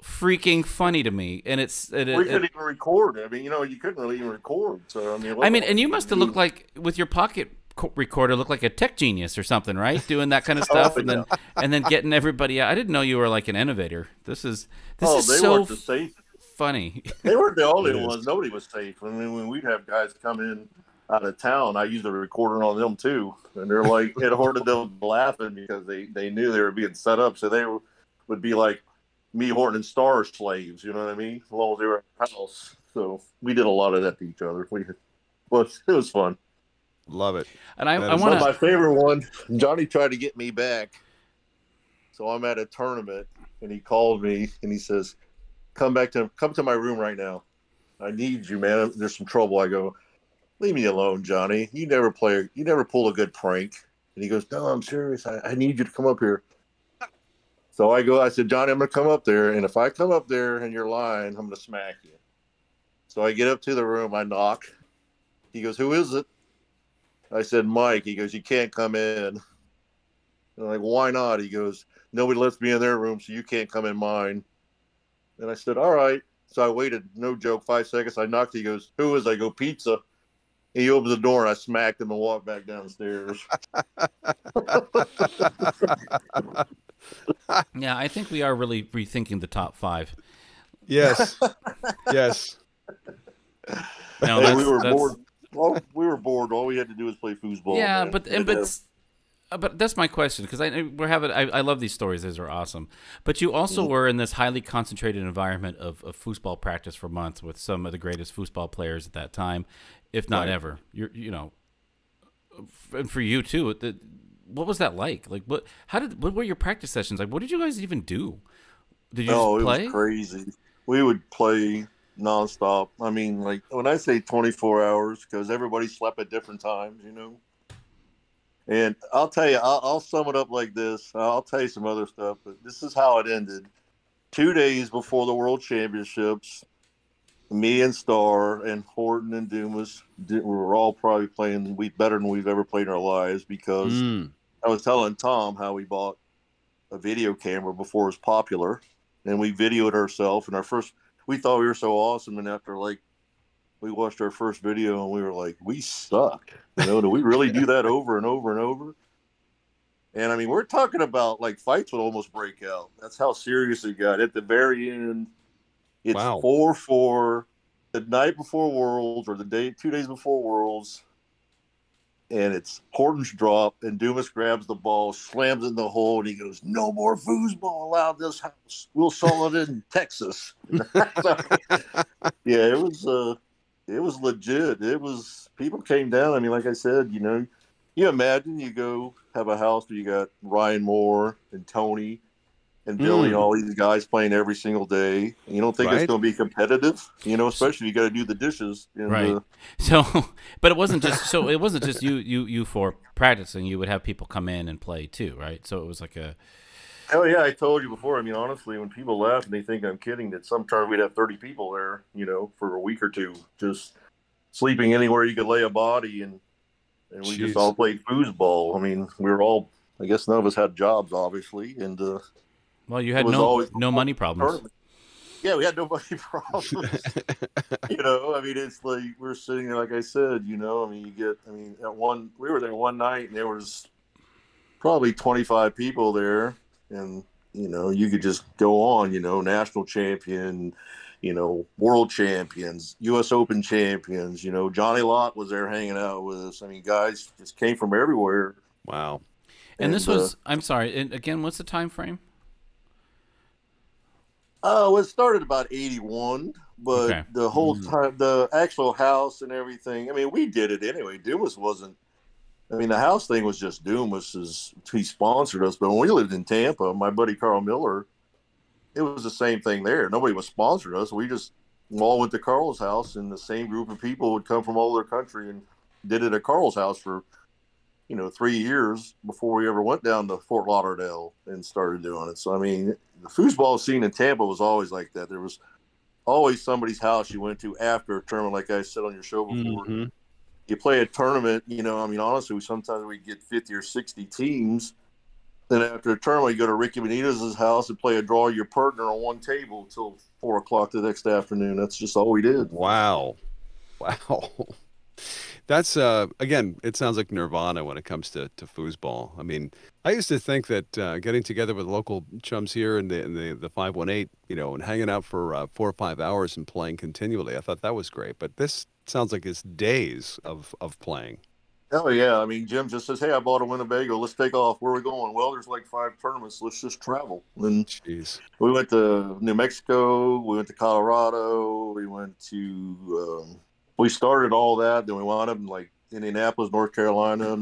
[SPEAKER 2] freaking funny to me. And we
[SPEAKER 6] couldn't even record. I mean, you couldn't really even record. So
[SPEAKER 2] and you must have looked like with your pocket recorder, looked like a tech genius or something, right? Doing that kind of stuff, and then getting everybody out. I didn't know you were like an innovator. This is so funny.
[SPEAKER 6] They weren't the only ones. Nobody was safe. I mean, when we'd have guys come in out of town, I used a recorder on them too, and they're like, it Horton them laughing because they knew they were being set up, so they would be like me, Horton, and Star slaves. You know what I mean? As long as they were at the house. So we did a lot of that to each other. It was fun.
[SPEAKER 7] Love it.
[SPEAKER 2] And I want
[SPEAKER 6] my favorite one. Johnny tried to get me back, so I'm at a tournament, and he called me and he says, "Come to my room right now. I need you, man. There's some trouble." I go, "Leave me alone, Johnny. You never pull a good prank." And he goes, "No, I'm serious. I need you to come up here." So I said, "Johnny, I'm going to come up there. And if I come up there and you're lying, I'm going to smack you." So I get up to the room. I knock. He goes, "Who is it?" I said, "Mike." He goes, "You can't come in." And I'm like, "Why not?" He goes, "Nobody lets me in their room, so you can't come in mine." And I said, "All right." So I waited, no joke, 5 seconds. I knocked. He goes, "Who is it?" I go, "Pizza." He opens the door, and I smacked him and walked back downstairs.
[SPEAKER 2] Yeah, I think we are really rethinking the top 5.
[SPEAKER 7] Yes. Yes.
[SPEAKER 2] No,
[SPEAKER 6] we were bored. Well, we were bored. All we had to do was play foosball.
[SPEAKER 2] Yeah,
[SPEAKER 6] man.
[SPEAKER 2] But that's my question, because I love these stories. These are awesome. But you also were in this highly concentrated environment of foosball practice for months with some of the greatest foosball players at that time, if not ever. And for you too. What was that like? Like what were your practice sessions like? What did you guys even do? Did you just play?
[SPEAKER 6] It was crazy. We would play nonstop. I mean, like when I say 24 hours, because everybody slept at different times, And I'll tell you, I'll sum it up like this. I'll tell you some other stuff, but this is how it ended. 2 days before the World Championships, me and Star and Horton and Dumas, we were all probably playing better than we've ever played in our lives, because I was telling Tom how we bought a video camera before it was popular, and we videoed ourselves. And we thought we were so awesome, and after we watched our first video and we were like, we suck. Do we really do that over and over and over? And I mean, we're talking about like fights would almost break out. That's how serious it got. At the very end, it's 4-4 the night before Worlds, or 2 days before Worlds. And it's Horton's drop, and Dumas grabs the ball, slams it in the hole, and he goes, "No more foosball allowed in this house. We'll sell it in Texas." Yeah, it was legit. People came down. I mean, like I said, you imagine you go have a house where you got Ryan Moore and Tony and Billy and all these guys playing every single day. And you don't think it's going to be competitive, especially you got to do the dishes.
[SPEAKER 2] Right. But it wasn't just you for practicing. You would have people come in and play too, right? So it was like a.
[SPEAKER 6] Hell yeah, I told you before. I mean, honestly, when people laugh and they think I'm kidding, that sometimes we'd have 30 people there, for a week or two, just sleeping anywhere you could lay a body, and we just all played foosball. I mean, we were all I guess none of us had jobs, obviously, and
[SPEAKER 2] well, you had no money problems.
[SPEAKER 6] Tournament. Yeah, we had no money problems. I mean, it's like we're sitting there, like I said, you we were there one night and there was probably 25 people there, and you could just go on, national champion, world champions, U.S. Open champions, Johnny Lott was there hanging out with us. I mean, guys just came from everywhere.
[SPEAKER 7] Wow.
[SPEAKER 2] And this was, I'm sorry, and again, what's the time frame?
[SPEAKER 6] Well, it started about 81, but the whole time, the actual house and everything, I mean, we did it anyway. Dumas wasn't, I mean, the house thing was just Dumas. He sponsored us, but when we lived in Tampa, my buddy Carl Miller, it was the same thing there. Nobody was sponsored us. We just all went to Carl's house, and the same group of people would come from all over the country and did it at Carl's house for 3 years before we ever went down to Fort Lauderdale and started doing it. So, I mean, the foosball scene in Tampa was always like that. There was always somebody's house you went to after a tournament, like I said on your show before.
[SPEAKER 7] Mm-hmm.
[SPEAKER 6] You play a tournament, I mean, honestly, sometimes we get 50 or 60 teams. Then after a tournament, you go to Ricky Benitez's house and play a draw your partner on one table until 4 o'clock the next afternoon. That's just all we did.
[SPEAKER 7] Wow. That's again, it sounds like nirvana when it comes to foosball. I mean, I used to think that getting together with local chums here in the 518, and hanging out for 4 or 5 hours and playing continually, I thought that was great. But this sounds like it's days of playing.
[SPEAKER 6] Oh yeah, I mean, Jim just says, "Hey, I bought a Winnebago. Let's take off. Where are we going?" Well, there's like 5 tournaments. Let's just travel. And we went to New Mexico. We went to Colorado. We went to. We started all that. Then we wound up in like Indianapolis, North Carolina,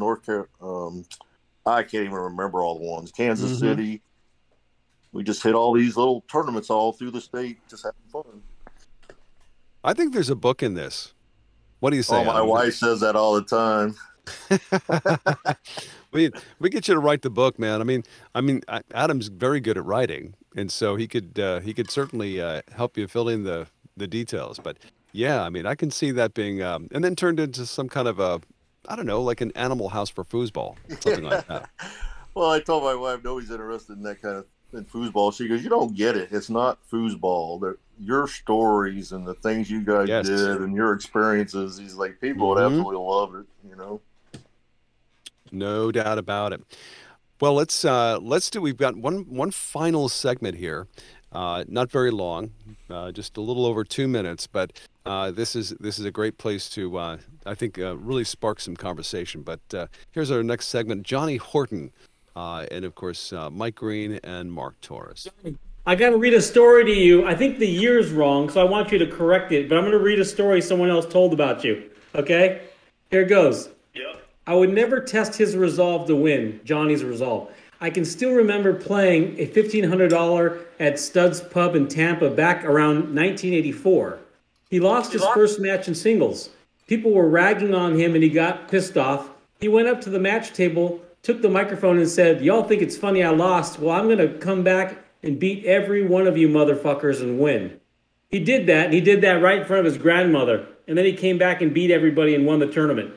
[SPEAKER 6] I can't even remember all the ones. Kansas City. We just hit all these little tournaments all through the state, just having fun.
[SPEAKER 7] I think there's a book in this. What do you say?
[SPEAKER 6] Oh, my wife says that all the time.
[SPEAKER 7] we get you to write the book, man. I mean, Adam's very good at writing, and so he could certainly help you fill in the details. But yeah, I mean, I can see that being and then turned into some kind of a, I don't know, like an Animal House for foosball, something like that.
[SPEAKER 6] Well, I told my wife nobody's interested in that kind of foosball. She goes, "You don't get it. It's not foosball. Your stories and the things you guys did and your experiences." He's like, people would absolutely love it,
[SPEAKER 7] No doubt about it. Well, let's do. We've got one final segment here, not very long, just a little over 2 minutes, but this is a great place to I think really spark some conversation. But here's our next segment: Johnny Horton, and of course Mike Green and Mark Torres.
[SPEAKER 9] I got to read a story to you. I think the year's wrong, so I want you to correct it. But I'm going to read a story someone else told about you. Okay? Here it goes.
[SPEAKER 10] Yeah.
[SPEAKER 9] I would never test his resolve to win, Johnny's resolve. I can still remember playing a $1,500 at Studs Pub in Tampa back around 1984. He lost his first match in singles. People were ragging on him, and he got pissed off. He went up to the match table, took the microphone, and said, "Y'all think it's funny I lost? Well, I'm going to come back and beat every one of you motherfuckers and win." He did that, and he did that right in front of his grandmother. And then he came back and beat everybody and won the tournament.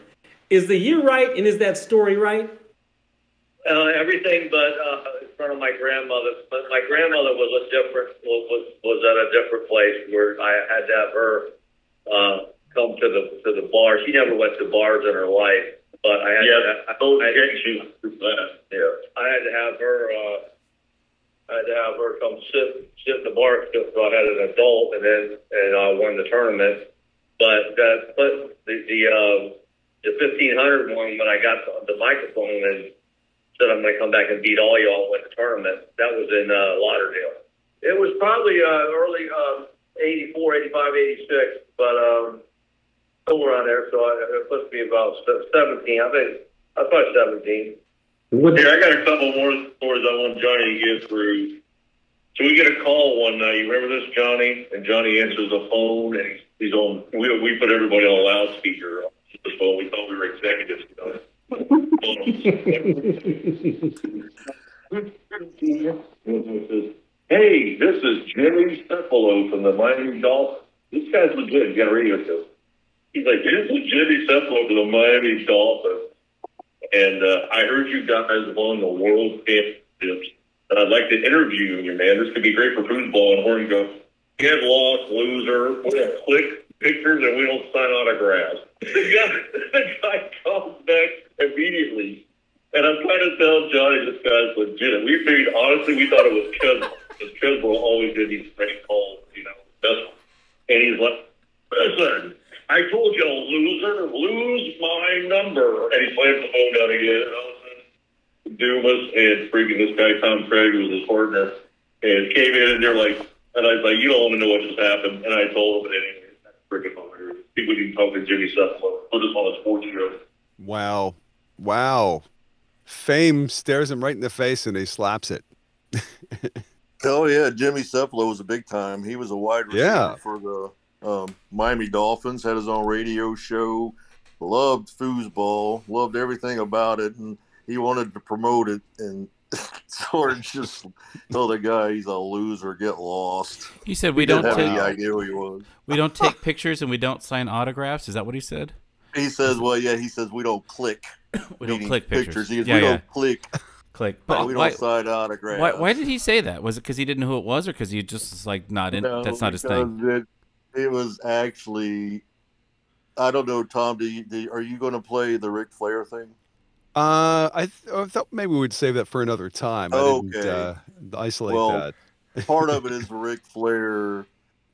[SPEAKER 9] Is the year right, and is that story right?
[SPEAKER 8] Everything but in front of my grandmother. But my grandmother was at a different place where I had to have her come to the bar. She never went to bars in her life, but I had I had to have her. I had to have her come sit in the bar so I had an adult, and I won the tournament. But the 1,500 one, when I got the microphone and said I'm going to come back and beat all y'all and win the tournament, that was in Lauderdale. It was probably early 84, 85, 86, but somewhere around there. So it must be about 17. I think I thought 17.
[SPEAKER 10] Here, I got a couple more stories I want Johnny to get through. So we get a call one night. You remember this, Johnny? And Johnny answers the phone, and he's on. We put everybody on a loudspeaker on the phone. We thought we were executives. "Hey, this is Jimmy Cephalo from the Miami Dolphins. This guy's legit. You got a radio show." He's like, "This is Jimmy Cephalo from the Miami Dolphins." and I heard you guys won the world championships, and I'd like to interview you, man. This could be great for foosball. And Horton goes, get lost, loser. We don't click pictures and we don't sign autographs. The guy comes back immediately, and I'm trying to tell Johnny this guy's legit. We figured, honestly, we thought it was Chisholm, because Chisholm always did these great calls, you know. And he's like, listen, I told you, loser, lose my number. And he slams the phone down again. And all of a sudden, Dumas and freaking this guy, Tom Craig, who was his partner, and came in, and they're like, and I was like, you don't want to know what just happened. And I told him, but anyway, that's freaking hilarious. People didn't talk to Jimmy Sutton, put us on a sports show.
[SPEAKER 7] Wow. Wow. Fame stares him right in the face and he slaps it.
[SPEAKER 6] Oh, yeah. Jimmy Cephalo was a big time. He was a wide receiver for the Miami Dolphins, had his own radio show, loved foosball, loved everything about it, and he wanted to promote it. And sort of just told the guy he's a loser, get lost.
[SPEAKER 2] He said we don't
[SPEAKER 6] have
[SPEAKER 2] take
[SPEAKER 6] any idea who he was.
[SPEAKER 2] We don't take pictures and we don't sign autographs. Is that what he said?
[SPEAKER 6] He says, well, yeah, he says we don't click.
[SPEAKER 2] We don't click pictures.
[SPEAKER 6] He goes, we don't click.
[SPEAKER 2] But
[SPEAKER 6] we don't sign autographs.
[SPEAKER 2] Why did he say that? Was it because he didn't know who it was, or because he just was like not in?
[SPEAKER 6] No,
[SPEAKER 2] that's not his thing.
[SPEAKER 6] It was actually, I don't know, Tom. Are you going to play the Ric Flair thing?
[SPEAKER 7] I thought maybe we'd save that for another time.
[SPEAKER 6] Okay.
[SPEAKER 7] I didn't isolate that.
[SPEAKER 6] Part of it is Ric Flair.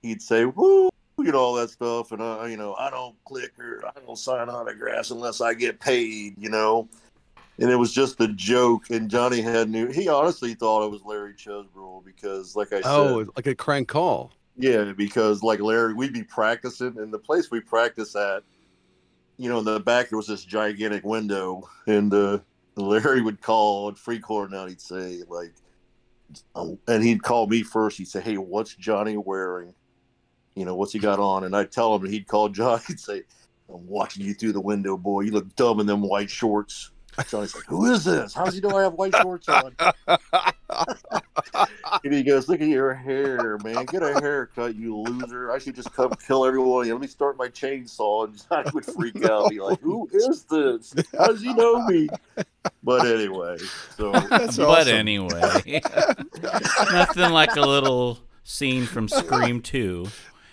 [SPEAKER 6] He'd say, "Woo," you know, all that stuff, and I don't click or I don't sign autographs unless I get paid, you know. And it was just a joke. And Johnny he honestly thought it was Larry Chesbrough because, like I said,
[SPEAKER 7] like a crank call.
[SPEAKER 6] Yeah, because like Larry, we'd be practicing, and the place we practice at, you know, in the back there was this gigantic window, and Larry would call at free corner out. He'd say like, and he'd call me first. He'd say, "Hey, what's Johnny wearing? You know, what's he got on?" And I'd tell him, and he'd call Johnny. He'd say, "I'm watching you through the window, boy. You look dumb in them white shorts." Johnny's like, "Who is this? How does he know I have white shorts on?" And he goes, "Look at your hair, man. Get a haircut, you loser. I should just come kill everyone. Let me start my chainsaw." And Johnny would freak out, be like, "Who is this? How does he know me?" But anyway, so
[SPEAKER 2] that's awesome. Anyway, nothing like a little scene from Scream 2.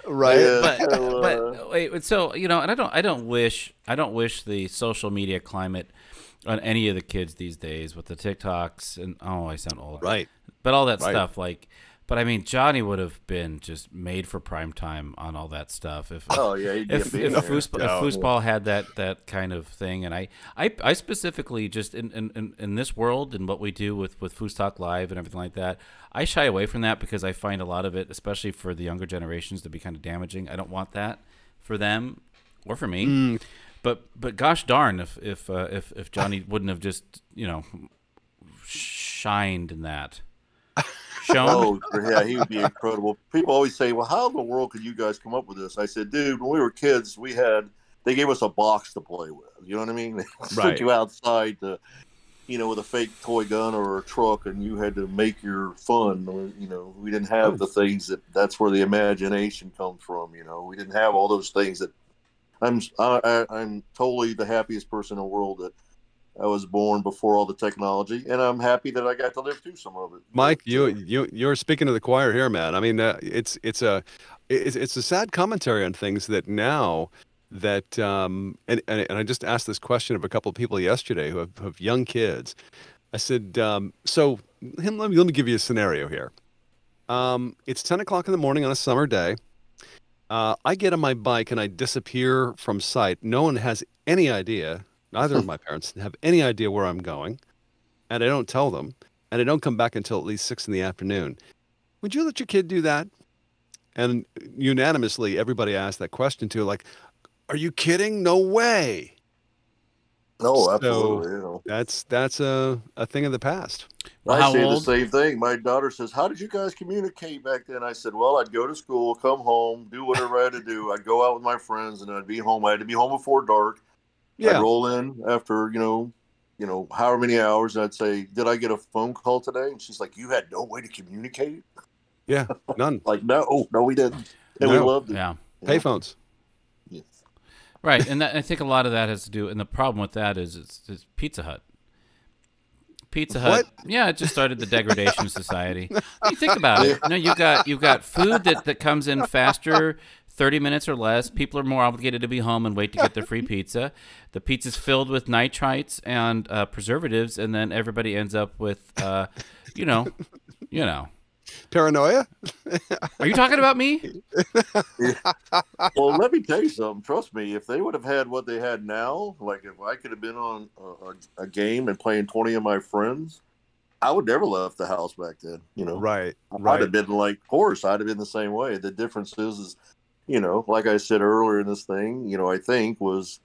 [SPEAKER 7] Right.
[SPEAKER 2] But wait, so you know, and I don't wish the social media climate on any of the kids these days with the TikToks and I sound old.
[SPEAKER 7] Right.
[SPEAKER 2] But all that stuff, like, but I mean, Johnny would have been just made for prime time on all that stuff. If foosball had that kind of thing, and I specifically just in this world and what we do with FoosTalk Live and everything like that, I shy away from that because I find a lot of it, especially for the younger generations, to be kind of damaging. I don't want that for them or for me. But gosh darn, if Johnny wouldn't have just shined in that.
[SPEAKER 6] Oh, yeah, he would be incredible. People always say, "Well, how in the world could you guys come up with this?" I said, "Dude, when we were kids, they gave us a box to play with. You know what I mean? They sent you outside to, with a fake toy gun or a truck, and you had to make your fun. We didn't have the things that's where the imagination comes from. We didn't have all those things that I'm totally the happiest person in the world that I was born before all the technology, and I'm happy that I got to live through some of it."
[SPEAKER 7] Mike, you're speaking to the choir here, man. I mean, it's a sad commentary on things that now that and I just asked this question of a couple of people yesterday who have young kids. I said, so let me give you a scenario here. It's 10 o'clock in the morning on a summer day. I get on my bike and I disappear from sight. No one has any idea. Neither of my parents have any idea where I'm going, and I don't tell them, and I don't come back until at least 6 in the afternoon. Would you let your kid do that? And unanimously, everybody asked that question too, like, "Are you kidding? No way."
[SPEAKER 6] No, absolutely.
[SPEAKER 7] That's a thing of the past.
[SPEAKER 6] I say the same thing. My daughter says, "How did you guys communicate back then?" I said, "Well, I'd go to school, come home, do whatever I had to do. I'd go out with my friends, and I'd be home. I had to be home before dark.
[SPEAKER 7] Yeah.
[SPEAKER 6] I'd roll in after, however many hours. And I'd say, 'Did I get a phone call today?' And she's like, 'You had no way to communicate?'
[SPEAKER 7] Yeah, none.
[SPEAKER 6] Like, no, we didn't. And we loved it.
[SPEAKER 2] Yeah.
[SPEAKER 7] Payphones.
[SPEAKER 6] Yes.
[SPEAKER 2] Right, and I think a lot of that has to do, and the problem with that is it's Pizza Hut. Pizza Hut, yeah, it just started the degradation of society. You think about it. You've got food that comes in faster, 30 minutes or less. People are more obligated to be home and wait to get their free pizza. The pizza's filled with nitrites and preservatives, and then everybody ends up with, you know.
[SPEAKER 7] Paranoia?
[SPEAKER 2] Are you talking about me?
[SPEAKER 6] Well, let me tell you something. Trust me, if they would have had what they had now, like if I could have been on a game and playing 20 of my friends, I would never left the house back then.
[SPEAKER 7] Right.
[SPEAKER 6] I'd have been like horse. I'd have been the same way. The difference is, like I said earlier in this thing, I think was,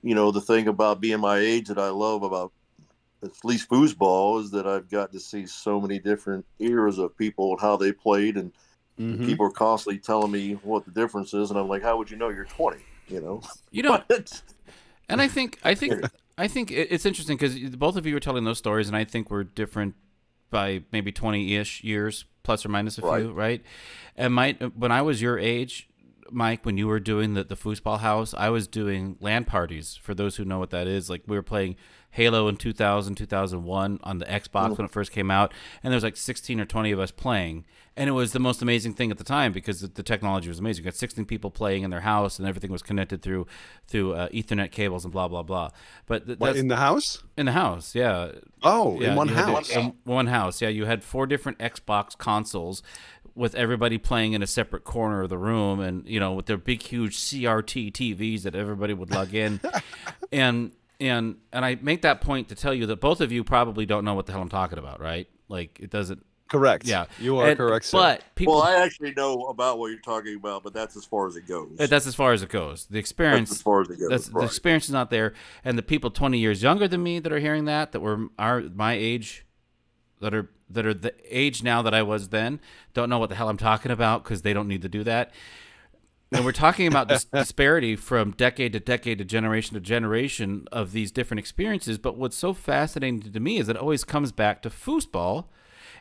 [SPEAKER 6] the thing about being my age that I love about at least foosball is that I've got to see so many different eras of people and how they played, and people are constantly telling me what the difference is, and I'm like, how would you know? You're 20,
[SPEAKER 2] And I think it's interesting because both of you were telling those stories, and I think we're different by maybe 20-ish years, plus or minus a few, right? And when I was your age, Mike, when you were doing the foosball house, I was doing LAN parties. For those who know what that is, like we were playing Halo in 2000, 2001 on the Xbox when it first came out, and there was like 16 or 20 of us playing, and it was the most amazing thing at the time because the technology was amazing. You got 16 people playing in their house, and everything was connected through Ethernet cables and blah blah blah. But
[SPEAKER 7] in the house?
[SPEAKER 2] In the house, yeah.
[SPEAKER 7] Oh,
[SPEAKER 2] yeah,
[SPEAKER 7] in one house.
[SPEAKER 2] In one house, yeah. You had 4 different Xbox consoles with everybody playing in a separate corner of the room, and with their big, huge CRT TVs that everybody would lug in, and I make that point to tell you that both of you probably don't know what the hell I'm talking about, right? Like it doesn't.
[SPEAKER 7] Correct.
[SPEAKER 2] Yeah,
[SPEAKER 7] you are correct, sir.
[SPEAKER 2] But
[SPEAKER 6] well, I actually know about what you're talking about, but that's as far as it goes.
[SPEAKER 2] That's as far as it goes. The experience,
[SPEAKER 6] that's as far as it goes.
[SPEAKER 2] The experience is not there, and the people 20 years younger than me that are hearing that were my age, that are the age now that I was then, don't know what the hell I'm talking about because they don't need to do that. And we're talking about this disparity from decade to decade to generation of these different experiences. But what's so fascinating to me is it always comes back to foosball,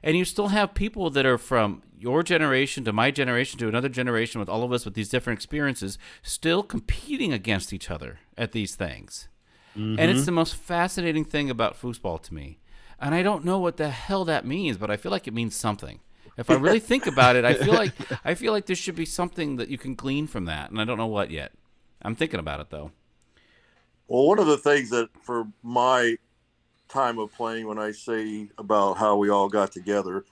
[SPEAKER 2] and you still have people that are from your generation to my generation to another generation with all of us with these different experiences still competing against each other at these things. And it's the most fascinating thing about foosball to me. And I don't know what the hell that means, but I feel like it means something. If I really think about it, I feel like there should be something that you can glean from that, and I don't know what yet. I'm thinking about it though.
[SPEAKER 6] Well, one of the things that for my time of playing, when I say about how we all got together,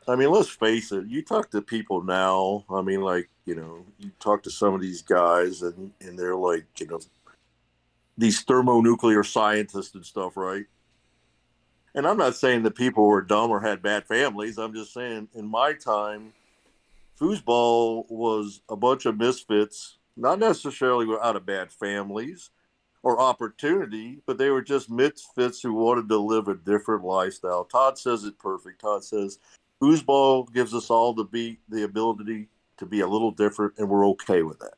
[SPEAKER 6] I mean, let's face it. You talk to people now. I mean, like you talk to some of these guys, and they're like these thermonuclear scientists and stuff, right? And I'm not saying that people were dumb or had bad families. I'm just saying in my time, foosball was a bunch of misfits, not necessarily out of bad families or opportunity, but they were just misfits who wanted to live a different lifestyle. Todd says it perfect. Todd says foosball gives us all the ability to be a little different, and we're okay with that.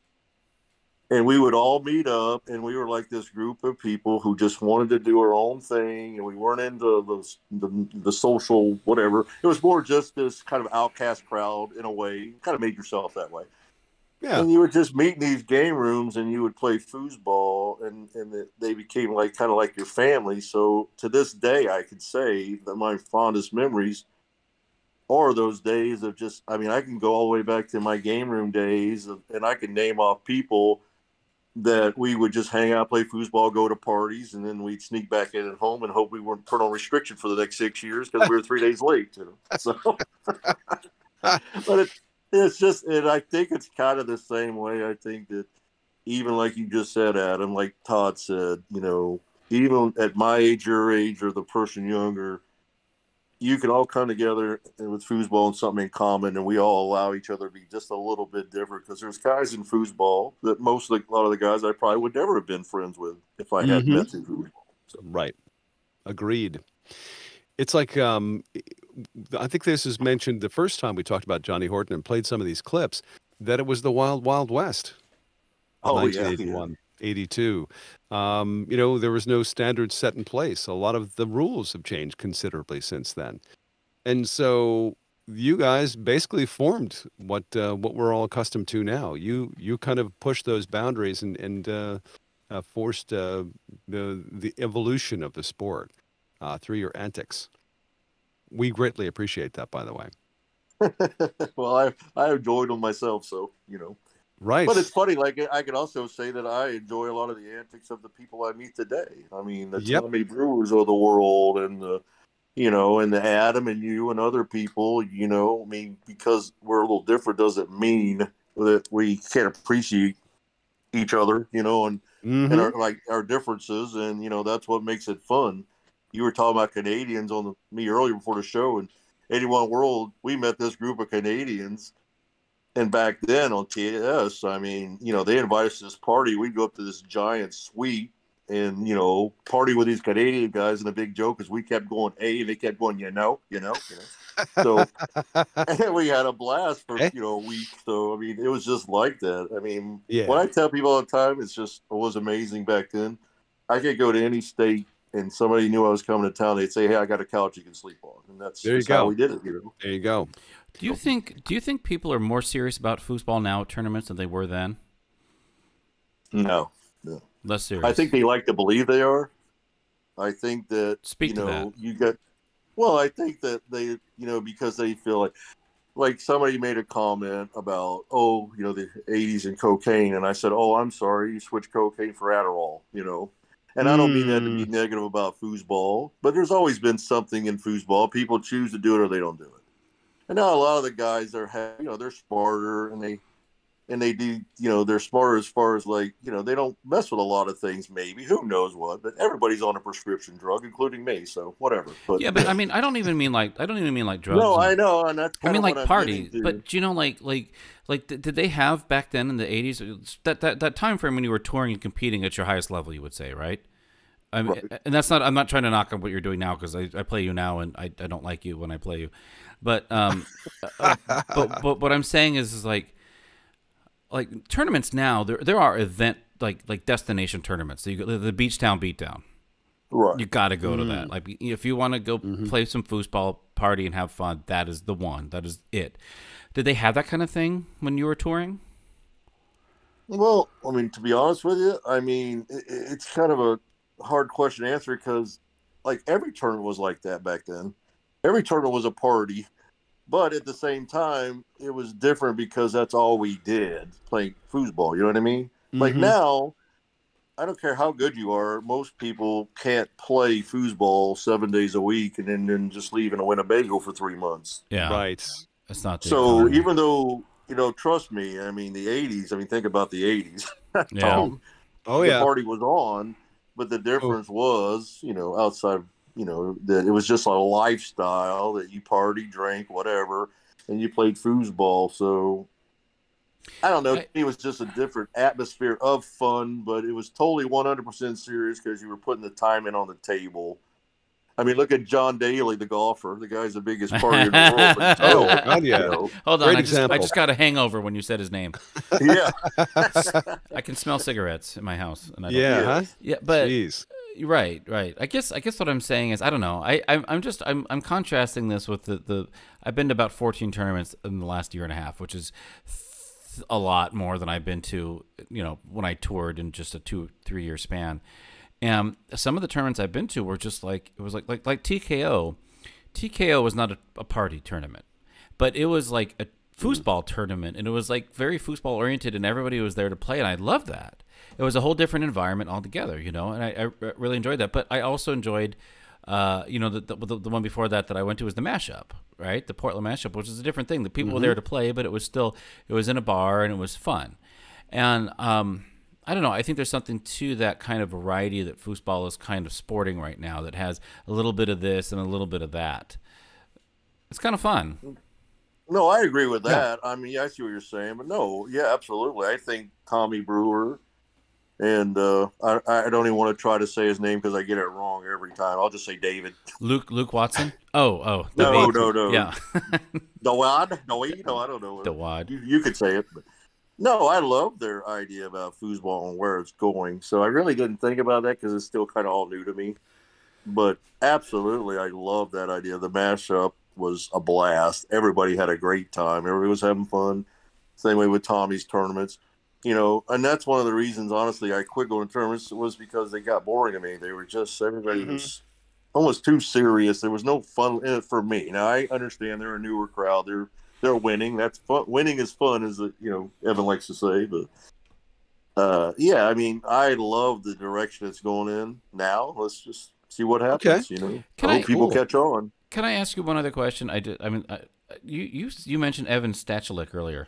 [SPEAKER 6] And we would all meet up, and we were like this group of people who just wanted to do our own thing, and we weren't into the social whatever. It was more just this kind of outcast crowd in a way. You kind of made yourself that way. Yeah. And you would just meet in these game rooms, and you would play foosball, and they became kind of like your family. So to this day, I could say that my fondest memories are those days of just, I mean, I can go all the way back to my game room days, and I can name off people that we would just hang out, play foosball, go to parties, and then we'd sneak back in at home and hope we weren't put on restriction for the next 6 years because we were 3 days late. So, but it's just, and I think it's kind of the same way. I think that even like you just said, Adam, like Todd said, even at my age, your age, or the person younger, you can all come together with foosball and something in common, and we all allow each other to be just a little bit different because there's guys in foosball that a lot of the guys I probably would never have been friends with if I hadn't met through foosball. So.
[SPEAKER 7] Right. Agreed. It's like, I think this is mentioned the first time we talked about Johnny Horton and played some of these clips, that it was the Wild Wild West.
[SPEAKER 6] Oh,
[SPEAKER 7] 1981. 82. There was no standard set in place. A lot of the rules have changed considerably since then. And so you guys basically formed what we're all accustomed to now. You kind of pushed those boundaries and forced the evolution of the sport through your antics. We greatly appreciate that, by the way.
[SPEAKER 6] Well, I enjoyed them myself, so
[SPEAKER 7] Right.
[SPEAKER 6] But it's funny. Like I can also say that I enjoy a lot of the antics of the people I meet today. I mean, the Tommy Brewers of the world, and and the Adam and you and other people. I mean, because we're a little different doesn't mean that we can't appreciate each other. And our differences, and that's what makes it fun. You were talking about Canadians on me earlier before the show, and 81 World. We met this group of Canadians. And back then on TS, I mean, they invited us to this party. We'd go up to this giant suite and, party with these Canadian guys. And the big joke is we kept going, hey, and they kept going, So and we had a blast for, a week. So, I mean, it was just like that. I mean, when I tell people all the time, it was amazing back then. I could go to any state and somebody knew I was coming to town. They'd say, hey, I got a couch you can sleep on. And that's how we did it.
[SPEAKER 7] There you go.
[SPEAKER 2] Do you think people are more serious about foosball now at tournaments than they were then?
[SPEAKER 6] No.
[SPEAKER 2] Less serious.
[SPEAKER 6] I think they like to believe they are. I think that I think that they because they feel like somebody made a comment about the 80s and cocaine, and I said, oh, I'm sorry, you switched cocaine for Adderall, And I don't mean that to be negative about foosball, but there's always been something in foosball. People choose to do it or they don't do it. And now a lot of the guys they're smarter and they do, they're smarter as far as they don't mess with a lot of things, maybe, who knows what, but everybody's on a prescription drug, including me. So whatever. But
[SPEAKER 2] I mean, I don't even mean like drugs.
[SPEAKER 6] No, I know. And that's
[SPEAKER 2] I mean like party, but did they have back then in the 80s, that time frame when you were touring and competing at your highest level, you would say, right? I mean, right. And that's not, I'm not trying to knock on what you're doing now, because I play you now and I don't like you when I play you. But but what I'm saying is like tournaments now, there are event like destination tournaments. So you go the Beach Town Beatdown.
[SPEAKER 6] Right.
[SPEAKER 2] You got to go to that. Like if you want to go play some foosball, party and have fun, that is the one. That is it. Did they have that kind of thing when you were touring?
[SPEAKER 6] Well, I mean, to be honest with you, I mean, it's kind of a hard question to answer, because like every tournament was like that back then. Every tournament was a party, but at the same time, it was different because that's all we did, playing foosball. You know what I mean? Like now, I don't care how good you are. Most people can't play foosball 7 days a week and then just leave in a Winnebago for 3 months.
[SPEAKER 2] Yeah,
[SPEAKER 7] right.
[SPEAKER 2] That's not the
[SPEAKER 6] so.
[SPEAKER 2] economy.
[SPEAKER 6] Even though trust me, I mean the '80s. I mean, think about the '80s.
[SPEAKER 2] Yeah.
[SPEAKER 6] The party was on, but the difference was, outside. That it was just a lifestyle that you party, drank, whatever, and you played foosball. So I don't know. It was just a different atmosphere of fun, but it was totally 100% serious because you were putting the time in on the table. I mean, look at John Daly, the golfer. The guy's the biggest party in the world. But still,
[SPEAKER 7] God, yeah.
[SPEAKER 2] Hold on,
[SPEAKER 7] Great
[SPEAKER 2] I just got a hangover when you said his name.
[SPEAKER 6] Yeah.
[SPEAKER 2] I can smell cigarettes in my house. And I
[SPEAKER 7] don't huh?
[SPEAKER 2] Yeah, but
[SPEAKER 7] Jeez.
[SPEAKER 2] Right. I guess what I'm saying is, I don't know. I'm contrasting this with the I've been to about 14 tournaments in the last year and a half, which is a lot more than I've been to, when I toured in just a 2-3 year span. And some of the tournaments I've been to were just like, it was like TKO. TKO was not a party tournament, but it was like a foosball tournament, and it was like very foosball oriented, and everybody was there to play, and I loved that. It was a whole different environment altogether, and I really enjoyed that. But I also enjoyed, the one before that I went to was the mashup, right? The Portland mashup, which is a different thing. The people were there to play, but it was in a bar and it was fun. And I don't know. I think there's something to that kind of variety that foosball is kind of sporting right now, that has a little bit of this and a little bit of that. It's kind of fun.
[SPEAKER 6] No, I agree with that. I mean, I see what you're saying, but no, yeah, absolutely. I think Tommy Brewer, and I don't even want to try to say his name because I get it wrong every time. I'll just say David.
[SPEAKER 2] Luke Watson? Oh.
[SPEAKER 6] No.
[SPEAKER 2] Yeah.
[SPEAKER 6] Dawad? No, I don't know.
[SPEAKER 2] Dawad.
[SPEAKER 6] You could say it, but no, I love their idea about foosball and where it's going. So I really didn't think about that because it's still kind of all new to me. But absolutely, I love that idea, the mashup. was a blast. Everybody had a great time. Everybody was having fun. Same way with Tommy's tournaments, and that's one of the reasons, honestly, I quit going to tournaments was because they got boring to me. They were just, everybody was almost too serious. There was no fun in it for me. Now, I understand they're a newer crowd. They're winning. That's fun. Winning is fun, as Evan likes to say. But yeah, I mean, I love the direction it's going in now. Let's just see what happens. I hope people catch on.
[SPEAKER 2] Can I ask you one other question? You mentioned Evan Stachalik earlier,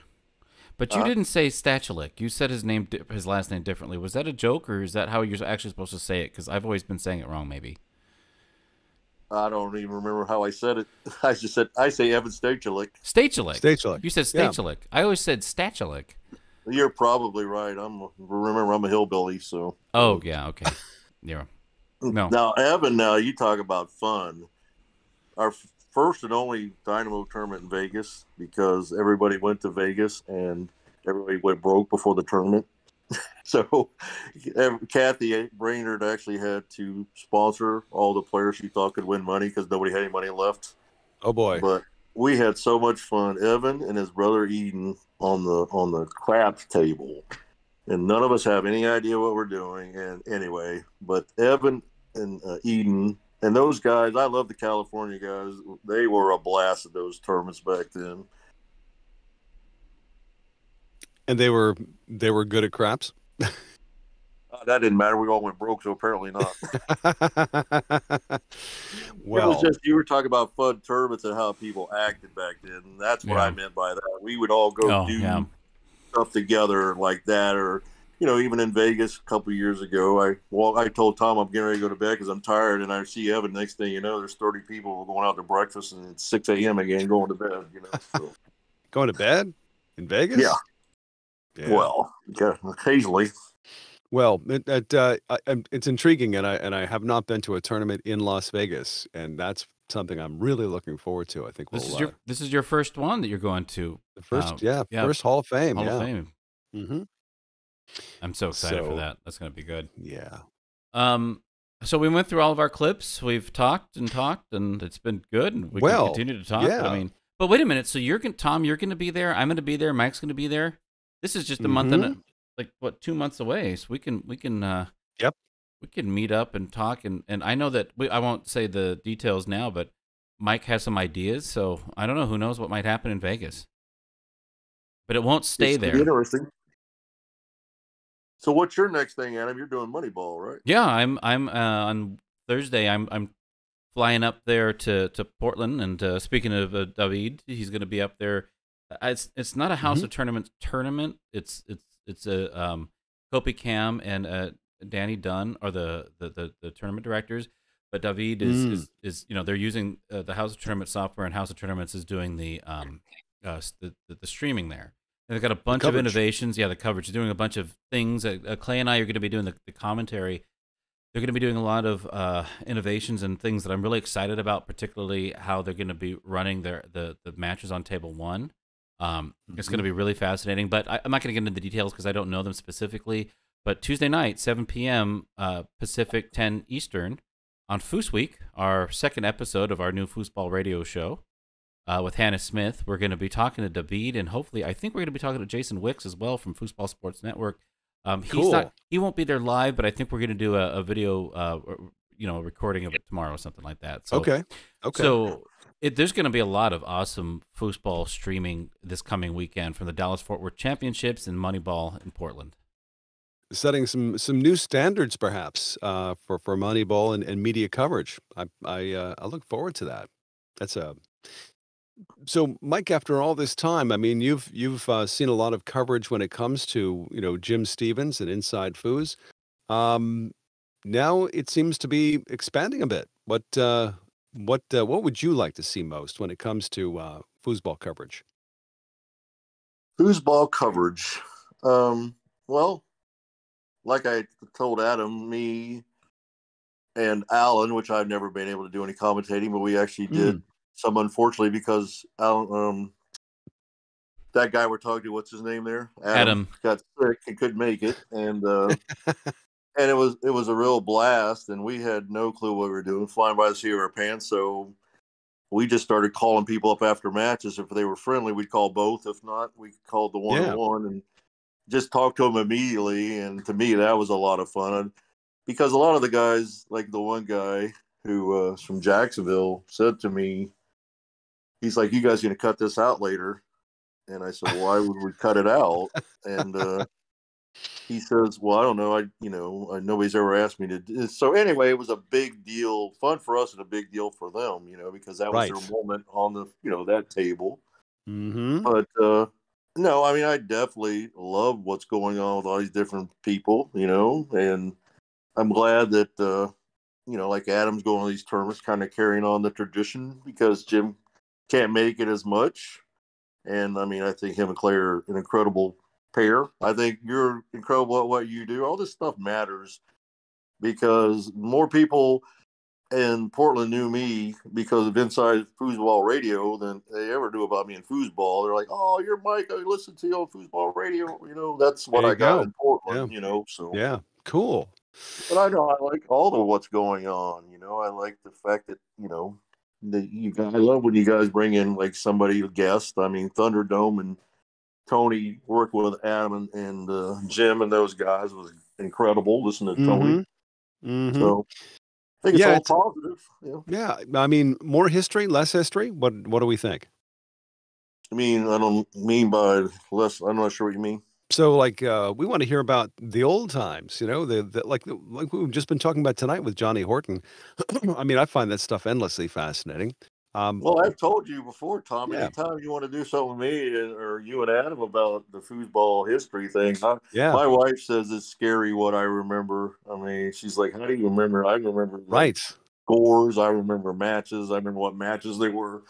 [SPEAKER 2] but you didn't say Stachalik. You said his last name differently. Was that a joke, or is that how you're actually supposed to say it? Because I've always been saying it wrong, maybe.
[SPEAKER 6] I don't even remember how I said it. I say Evan Stachalik.
[SPEAKER 2] Stachalik. You said Stachalik. Yeah. I always said Stachalik.
[SPEAKER 6] You're probably right. Remember, I'm a hillbilly, so.
[SPEAKER 2] Oh yeah, okay. Yeah. No.
[SPEAKER 6] Now, Evan, you talk about fun. Our first and only Dynamo tournament in Vegas, because everybody went to Vegas and everybody went broke before the tournament. So Kathy Brainerd actually had to sponsor all the players she thought could win money because nobody had any money left.
[SPEAKER 7] Oh boy!
[SPEAKER 6] But we had so much fun. Evan and his brother Eden on the craps table, and none of us have any idea what we're doing. And anyway, but Evan and Eden and those guys, I love the California guys. They were a blast at those tournaments back then.
[SPEAKER 7] And they were good at craps?
[SPEAKER 6] That didn't matter. We all went broke, so apparently not.
[SPEAKER 7] Well,
[SPEAKER 6] it was just, you were talking about fun tournaments and how people acted back then. And that's what I meant by that. We would all go do stuff together like that, or even in Vegas a couple of years ago, I told Tom I'm getting ready to go to bed because I'm tired, and I see Evan. Next thing you know, there's 30 people going out to breakfast, and it's 6 a.m. again going to bed. So.
[SPEAKER 7] Going to bed in Vegas?
[SPEAKER 6] Yeah. Well, occasionally.
[SPEAKER 7] Well, it's intriguing, and I have not been to a tournament in Las Vegas, and that's something I'm really looking forward to. I think
[SPEAKER 2] this is your first one that you're going to.
[SPEAKER 7] The first, first Hall of Fame.
[SPEAKER 2] Hall of Fame.
[SPEAKER 7] Mm-hmm.
[SPEAKER 2] I'm so excited for that. That's going to be good.
[SPEAKER 7] Yeah.
[SPEAKER 2] So we went through all of our clips. We've talked, and it's been good. And we can continue to talk.
[SPEAKER 7] Yeah.
[SPEAKER 2] But wait a minute. So Tom, you're going to be there. I'm going to be there. Mike's going to be there. This is just a month and 2 months away. So we can we can meet up and talk. And I know that I won't say the details now, but Mike has some ideas. So I don't know. Who knows what might happen in Vegas? But it won't stay there.
[SPEAKER 6] Interesting. So what's your next thing, Adam? You're doing Moneyball, right?
[SPEAKER 2] Yeah, I'm on Thursday. I'm flying up there to Portland, and speaking of David, he's going to be up there. It's not a House of Tournaments tournament. It's a Kopi Cam and Danny Dunn are the tournament directors, but David is they're using the House of Tournament software, and House of Tournaments is doing the streaming there. And they've got a bunch of innovations. Yeah, the coverage. They're doing a bunch of things. Clay and I are going to be doing the commentary. They're going to be doing a lot of innovations and things that I'm really excited about, particularly how they're going to be running the matches on Table 1. It's going to be really fascinating, but I'm not going to get into the details because I don't know them specifically. But Tuesday night, 7 p.m. Pacific, 10 Eastern, on Foos Week, our second episode of our new Foosball radio show. With Hannah Smith, we're going to be talking to David, and hopefully, I think we're going to be talking to Jason Wicks as well from Foosball Sports Network.
[SPEAKER 7] Cool.
[SPEAKER 2] He won't be there live, but I think we're going to do a video, a recording of it tomorrow or something like that. So,
[SPEAKER 7] okay.
[SPEAKER 2] So there's going to be a lot of awesome foosball streaming this coming weekend from the Dallas-Fort Worth Championships and Moneyball in Portland.
[SPEAKER 7] Setting some new standards, perhaps, for Moneyball and media coverage. I look forward to that. So, Mike, after all this time, I mean, you've seen a lot of coverage when it comes to Jim Stevens and Inside Foos. Now it seems to be expanding a bit. What would you like to see most when it comes to foosball coverage?
[SPEAKER 6] Foosball coverage. Well, like I told Adam, me and Alan, which I've never been able to do any commentating, but we actually did. Some, unfortunately, because that guy we're talking to, what's his name there?
[SPEAKER 2] Adam
[SPEAKER 6] got sick and couldn't make it, and it was a real blast, and we had no clue what we were doing, flying by the seat of our pants. So we just started calling people up after matches. If they were friendly, we'd call both. If not, we called the one-on-one and just talk to them immediately. And to me, that was a lot of fun because a lot of the guys, like the one guy who was from Jacksonville, said to me, he's like, "You guys going to cut this out later?" And I said, "Why would we cut it out?" And he says, "Well, I don't know. Nobody's ever asked me to do." So anyway, it was a big deal, fun for us and a big deal for them, because that was their moment on the, that table.
[SPEAKER 7] Mm-hmm.
[SPEAKER 6] But no, I mean, I definitely love what's going on with all these different people, and I'm glad that, like Adam's going to these tournaments, kind of carrying on the tradition because Jim can't make it as much. And I mean, I think him and Clay are an incredible pair. I think you're incredible at what you do. All this stuff matters because more people in Portland knew me because of Inside Foosball Radio than they ever knew about me in foosball. They're like, "Oh, you're Mike. I listened to you on Foosball Radio." That's what I got in Portland. So
[SPEAKER 7] yeah, cool.
[SPEAKER 6] But I know I like all of what's going on. I like the fact that that you guys. I love when you guys bring in like somebody, a guest. I mean, Thunderdome and Tony worked with Adam and Jim and those guys was incredible. Listen to Tony.
[SPEAKER 7] Mm-hmm.
[SPEAKER 6] So I think it's all positive.
[SPEAKER 7] Yeah. I mean, more history, less history. What do we think?
[SPEAKER 6] I mean, I don't mean by less. I'm not sure what you mean.
[SPEAKER 7] So, like, we want to hear about the old times. Like we've just been talking about tonight with Johnny Horton. I mean, I find that stuff endlessly fascinating.
[SPEAKER 6] Well, I've told you before, Tom.
[SPEAKER 7] Yeah.
[SPEAKER 6] Anytime you want to do something with me or you and Adam about the foosball history thing,
[SPEAKER 7] Yeah.
[SPEAKER 6] my wife says it's scary what I remember. I mean, she's like, "How do you remember?" I remember scores. I remember matches. I remember what matches they were.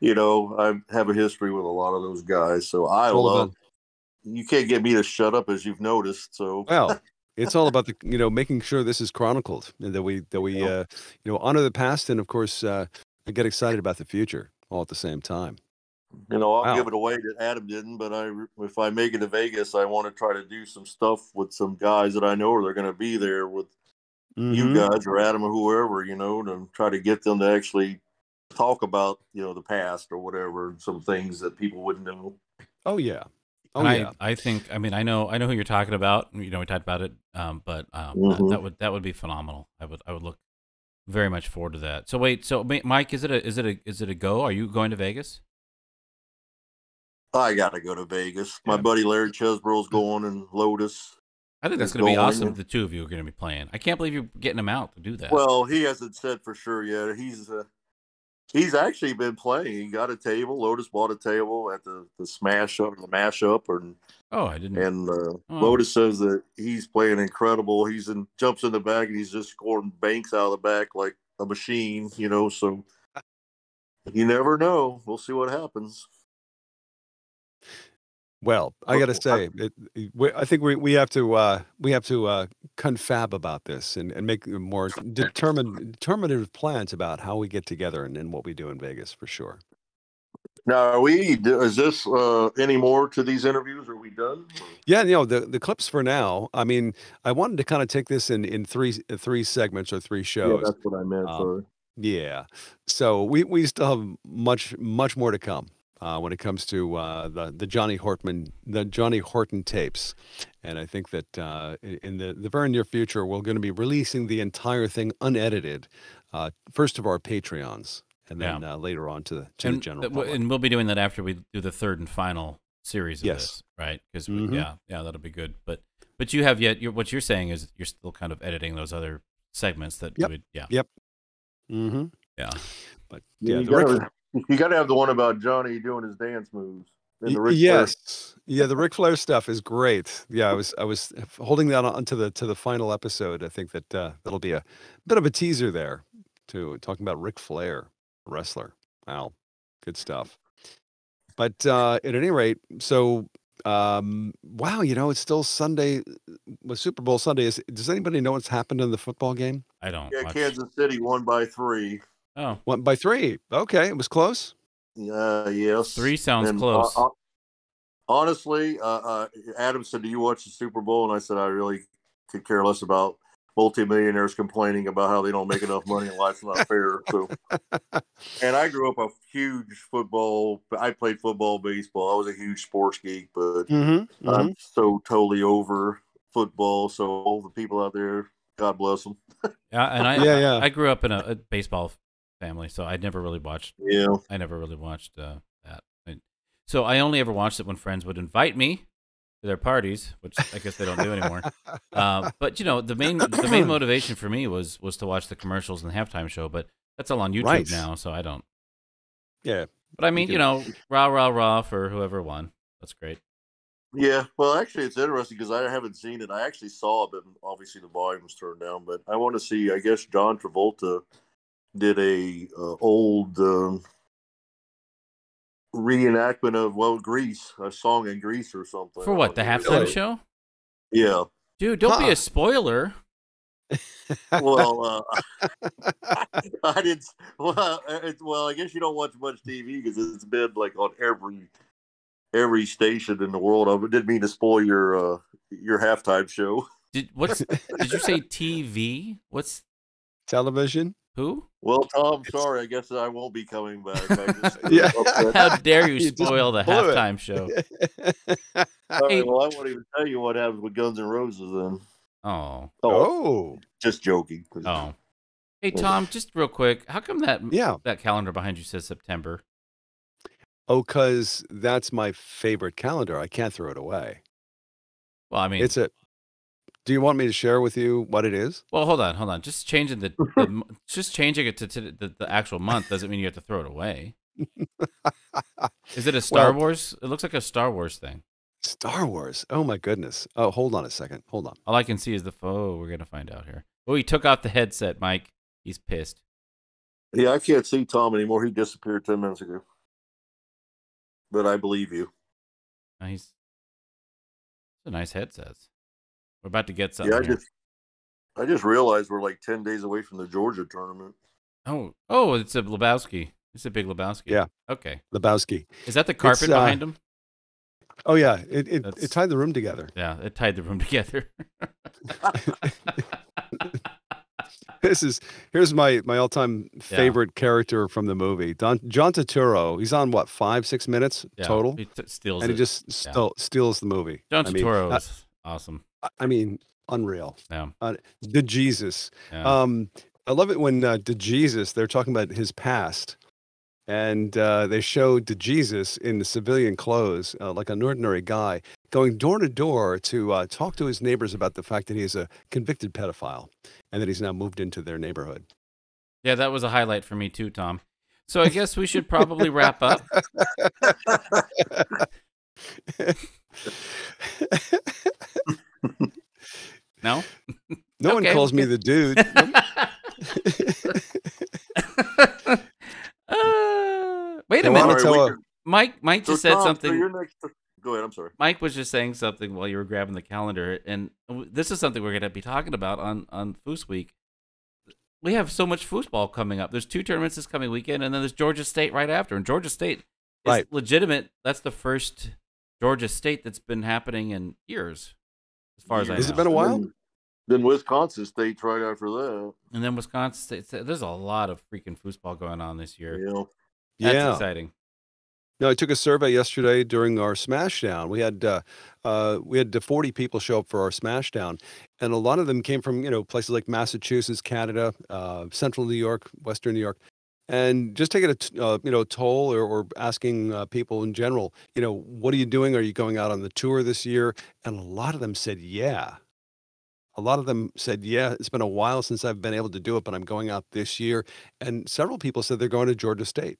[SPEAKER 6] I have a history with a lot of those guys, so I love. You can't get me to shut up, as you've noticed. So
[SPEAKER 7] well, it's all about the making sure this is chronicled and that we honor the past and of course get excited about the future all at the same time.
[SPEAKER 6] I'll give it away that Adam didn't, but if I make it to Vegas, I want to try to do some stuff with some guys that I know are going to be there with you guys or Adam or whoever, to try to get them to actually talk about the past or whatever, some things that people wouldn't know.
[SPEAKER 7] Oh yeah. Oh,
[SPEAKER 2] and I think, I mean, I know who you're talking about. We talked about it, but that would be phenomenal. I would look very much forward to that. So wait, Mike, is it a go? Are you going to Vegas?
[SPEAKER 6] I got to go to Vegas. My buddy Larry Chesbro's going and Lotus.
[SPEAKER 2] I think that's going to be awesome. The two of you are going to be playing. I can't believe you're getting him out to do that.
[SPEAKER 6] Well, he hasn't said for sure yet. He's actually been playing. He got a table. Lotus bought a table at the smash up, the mash up,
[SPEAKER 2] I didn't.
[SPEAKER 6] And Lotus says that he's playing incredible. Jumps in the back and he's just scoring banks out of the back like a machine. So you never know. We'll see what happens.
[SPEAKER 7] Well, I got to say, I think we have to confab about this and make more determinative plans about how we get together and what we do in Vegas for sure.
[SPEAKER 6] Now, is this any more to these interviews? Are we done?
[SPEAKER 7] Yeah, the clips for now. I mean, I wanted to kind of take this in three segments or three shows.
[SPEAKER 6] Yeah, that's what I meant. Sorry.
[SPEAKER 7] Yeah, so we still have much more to come. When it comes to the Johnny Horton tapes, and I think that in the very near future we're going to be releasing the entire thing unedited, first of our Patreons, and then later on to the general public.
[SPEAKER 2] And we'll be doing that after we do the third and final series of this, right? Because that'll be good. But you have what you're saying is you're still kind of editing those other segments that
[SPEAKER 7] Yep.
[SPEAKER 2] Yeah.
[SPEAKER 7] But
[SPEAKER 6] you got to have the one about Johnny doing his dance moves.
[SPEAKER 7] The Ric Flair stuff is great. Yeah, I was holding that on to the final episode. I think that that'll be a bit of a teaser there to talking about Ric Flair, wrestler. Wow, good stuff. But at any rate, so wow, it's still Sunday, with Super Bowl Sunday. Does anybody know what's happened in the football game?
[SPEAKER 2] I don't.
[SPEAKER 6] Yeah, Kansas City won by 3.
[SPEAKER 2] Oh,
[SPEAKER 7] 1 by 3. Okay, it was close.
[SPEAKER 6] Yes.
[SPEAKER 2] 3 sounds close.
[SPEAKER 6] Honestly, Adam said, "Do you watch the Super Bowl?" And I said, "I really could care less about multimillionaires complaining about how they don't make enough money and life's not fair. So, and I grew up a huge football. I played football, baseball. I was a huge sports geek, but I'm so totally over football. So all the people out there, God bless them.
[SPEAKER 2] Yeah, and I grew up in a baseball family, so I never really watched.
[SPEAKER 6] Yeah,
[SPEAKER 2] I never really watched that. So I only ever watched it when friends would invite me to their parties, which I guess they don't do anymore. But you know, the main motivation for me was to watch the commercials and the halftime show. But that's all on YouTube now, so I don't.
[SPEAKER 7] Yeah,
[SPEAKER 2] but I mean, you know, rah rah rah for whoever won. That's great.
[SPEAKER 6] Yeah, well, actually, it's interesting because I haven't seen it. I actually saw it, but obviously the volume was turned down. But I want to see. I guess John Travolta did a old reenactment of Grease, a song in Grease or something.
[SPEAKER 2] For what, the halftime show?
[SPEAKER 6] Yeah,
[SPEAKER 2] dude, don't be a spoiler.
[SPEAKER 6] Well, I didn't. Well, I guess you don't watch much TV because it's been like on every station in the world. I didn't mean to spoil your halftime show.
[SPEAKER 2] Did you say TV? What's
[SPEAKER 7] television?
[SPEAKER 2] Who?
[SPEAKER 6] Well, Tom, sorry. I guess I won't be coming back.
[SPEAKER 7] Yeah.
[SPEAKER 2] How dare you spoil the halftime show?
[SPEAKER 6] All right, well, I won't even tell you what happens with Guns N' Roses then.
[SPEAKER 2] Oh.
[SPEAKER 6] Just joking.
[SPEAKER 2] Oh. Hey, Tom, just real quick. How come that calendar behind you says September?
[SPEAKER 7] Oh, because that's my favorite calendar. I can't throw it away.
[SPEAKER 2] Well, I mean,
[SPEAKER 7] do you want me to share with you what it is?
[SPEAKER 2] Well, hold on. Just changing just changing it to the actual month doesn't mean you have to throw it away. Is it a Star Wars? It looks like a Star Wars thing.
[SPEAKER 7] Star Wars. Oh my goodness. Oh, hold on a second. Hold on.
[SPEAKER 2] All I can see is we're gonna find out here. Oh, he took off the headset, Mike. He's pissed.
[SPEAKER 6] Yeah, I can't see Tom anymore. He disappeared 10 minutes ago. But I believe you.
[SPEAKER 2] Nice. A nice headsets. We're about to get something.
[SPEAKER 6] Yeah, I just realized we're like 10 days away from the Georgia tournament.
[SPEAKER 2] Oh, it's a Lebowski. It's a big Lebowski.
[SPEAKER 7] Yeah.
[SPEAKER 2] Okay.
[SPEAKER 7] Lebowski.
[SPEAKER 2] Is that the carpet behind him?
[SPEAKER 7] Oh yeah, it tied the room together.
[SPEAKER 2] Yeah, it tied the room together.
[SPEAKER 7] Here's my all-time favorite character from the movie. John Turturro. He's on what, 5-6 minutes total?
[SPEAKER 2] He steals
[SPEAKER 7] and
[SPEAKER 2] it.
[SPEAKER 7] He just steals the movie.
[SPEAKER 2] John Turturro is awesome.
[SPEAKER 7] I mean, unreal.
[SPEAKER 2] Yeah.
[SPEAKER 7] The Jesus.
[SPEAKER 2] Yeah.
[SPEAKER 7] I love it when the Jesus, they're talking about his past. And they showed the Jesus in the civilian clothes, like an ordinary guy, going door to door to talk to his neighbors about the fact that he is a convicted pedophile and that he's now moved into their neighborhood.
[SPEAKER 2] Yeah, that was a highlight for me too, Tom. So I guess we should probably wrap up. No?
[SPEAKER 7] No one calls me the dude.
[SPEAKER 2] Wait a minute. Mike just said something.
[SPEAKER 6] Go ahead. I'm sorry.
[SPEAKER 2] Mike was just saying something while you were grabbing the calendar, and this is something we're going to be talking about on Foos Week. We have so much foosball coming up. There's 2 tournaments this coming weekend, and then there's Georgia State right after. And Georgia State is legitimate. That's the first Georgia State that's been happening in years, as far as I know.
[SPEAKER 7] Has it been a while?
[SPEAKER 6] Then Wisconsin State's right after that.
[SPEAKER 2] And then Wisconsin State. There's a lot of freaking foosball going on this year.
[SPEAKER 6] Yeah.
[SPEAKER 2] That's exciting.
[SPEAKER 7] No, I took a survey yesterday during our Smashdown. We had 40 people show up for our Smashdown, and a lot of them came from places like Massachusetts, Canada, Central New York, Western New York, and just taking a toll or asking people in general, what are you doing? Are you going out on the tour this year? And a lot of them said, yeah. A lot of them said, yeah, it's been a while since I've been able to do it, but I'm going out this year. And several people said they're going to Georgia State.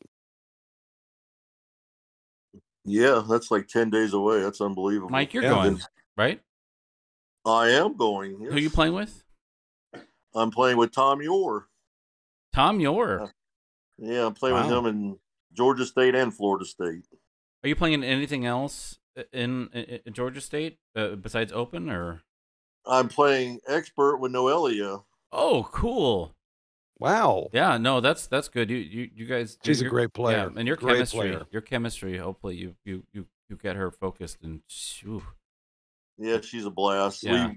[SPEAKER 6] Yeah, that's like 10 days away. That's unbelievable.
[SPEAKER 2] Mike, you're going, right?
[SPEAKER 6] I am going. Yes.
[SPEAKER 2] Who are you playing with?
[SPEAKER 6] I'm playing with Tom Yore.
[SPEAKER 2] Tom Yore?
[SPEAKER 6] Yeah, I'm playing with him in Georgia State and Florida State.
[SPEAKER 2] Are you playing in anything else in Georgia State besides Open, or?
[SPEAKER 6] I'm playing Expert with Noelia.
[SPEAKER 2] Oh, cool.
[SPEAKER 7] Wow.
[SPEAKER 2] Yeah, no, that's good. You guys.
[SPEAKER 7] She's a great player.
[SPEAKER 2] Yeah, and your chemistry. Hopefully, you get her focused and. Shoo.
[SPEAKER 6] Yeah, she's a blast.
[SPEAKER 2] Yeah.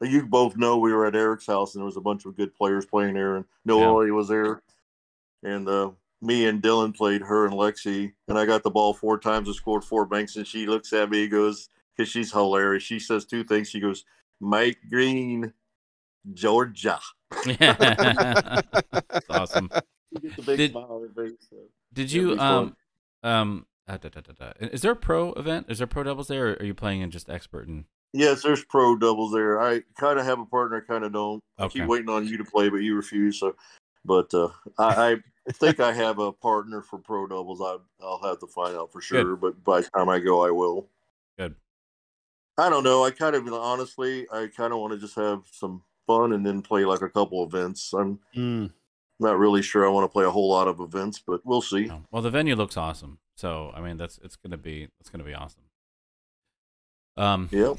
[SPEAKER 6] You both know we were at Eric's house, and there was a bunch of good players playing there, and Noelle was there, and me and Dylan played her and Lexi, and I got the ball 4 times and scored 4 banks, and she looks at me and goes, because she's hilarious. She says 2 things. She goes, Mike Green, Georgia.
[SPEAKER 2] That's awesome.
[SPEAKER 6] You get the big smile on her face. So
[SPEAKER 2] did you is there a pro event? Is there pro doubles there, or are you playing in just expert? And
[SPEAKER 6] yes, there's pro doubles there. I kind of have a partner, kind of don't. I keep waiting on you to play, but you refuse. So, but I think I have a partner for pro doubles. I'll have to find out for sure.
[SPEAKER 2] Good.
[SPEAKER 6] But by the time I go, I will.
[SPEAKER 2] Good.
[SPEAKER 6] I don't know. I kind of honestly, I kind of want to just have some fun and then play like a couple events. I'm not really sure I want to play a whole lot of events, but we'll see.
[SPEAKER 2] No. Well, the venue looks awesome. So, I mean, it's gonna be awesome.
[SPEAKER 6] Yep.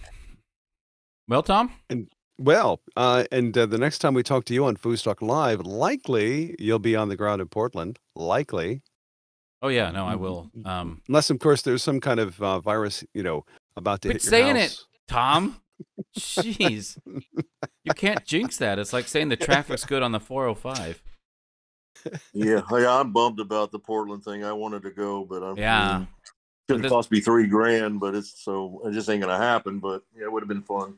[SPEAKER 2] Well, Tom.
[SPEAKER 7] And the next time we talk to you on FoosTalk Live, likely you'll be on the ground in Portland. Likely.
[SPEAKER 2] Oh yeah, no, I will.
[SPEAKER 7] Unless, of course, there's some kind of virus, about to hit your
[SPEAKER 2] saying
[SPEAKER 7] house.
[SPEAKER 2] it, Tom. Jeez, you can't jinx that. It's like saying the traffic's good on the 405.
[SPEAKER 6] Yeah, I'm bummed about the Portland thing. I wanted to go, but it's going to cost me $3,000, but it just ain't going to happen. But yeah, it would have been fun.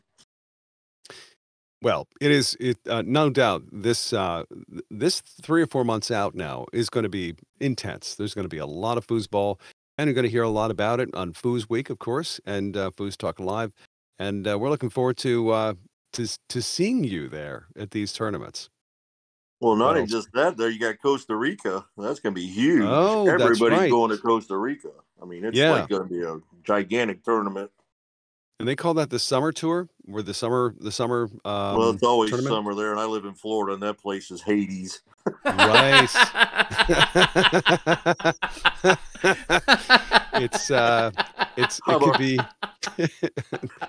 [SPEAKER 7] Well, it is. No doubt. This 3 or 4 months out now is going to be intense. There's going to be a lot of foosball, and you're going to hear a lot about it on Foos Week, of course, and FoosTalk Live. And we're looking forward to seeing you there at these tournaments.
[SPEAKER 6] Well, not even just that. There, you got Costa Rica. That's going to be huge.
[SPEAKER 7] Oh,
[SPEAKER 6] everybody's
[SPEAKER 7] that's right.
[SPEAKER 6] going to Costa Rica. I mean, it's like going to be a gigantic tournament.
[SPEAKER 7] And they call that the summer tour, where the summer.
[SPEAKER 6] Well, it's always
[SPEAKER 7] tournament?
[SPEAKER 6] summer there, and I live in Florida, and that place is Hades.
[SPEAKER 7] Right. It could be.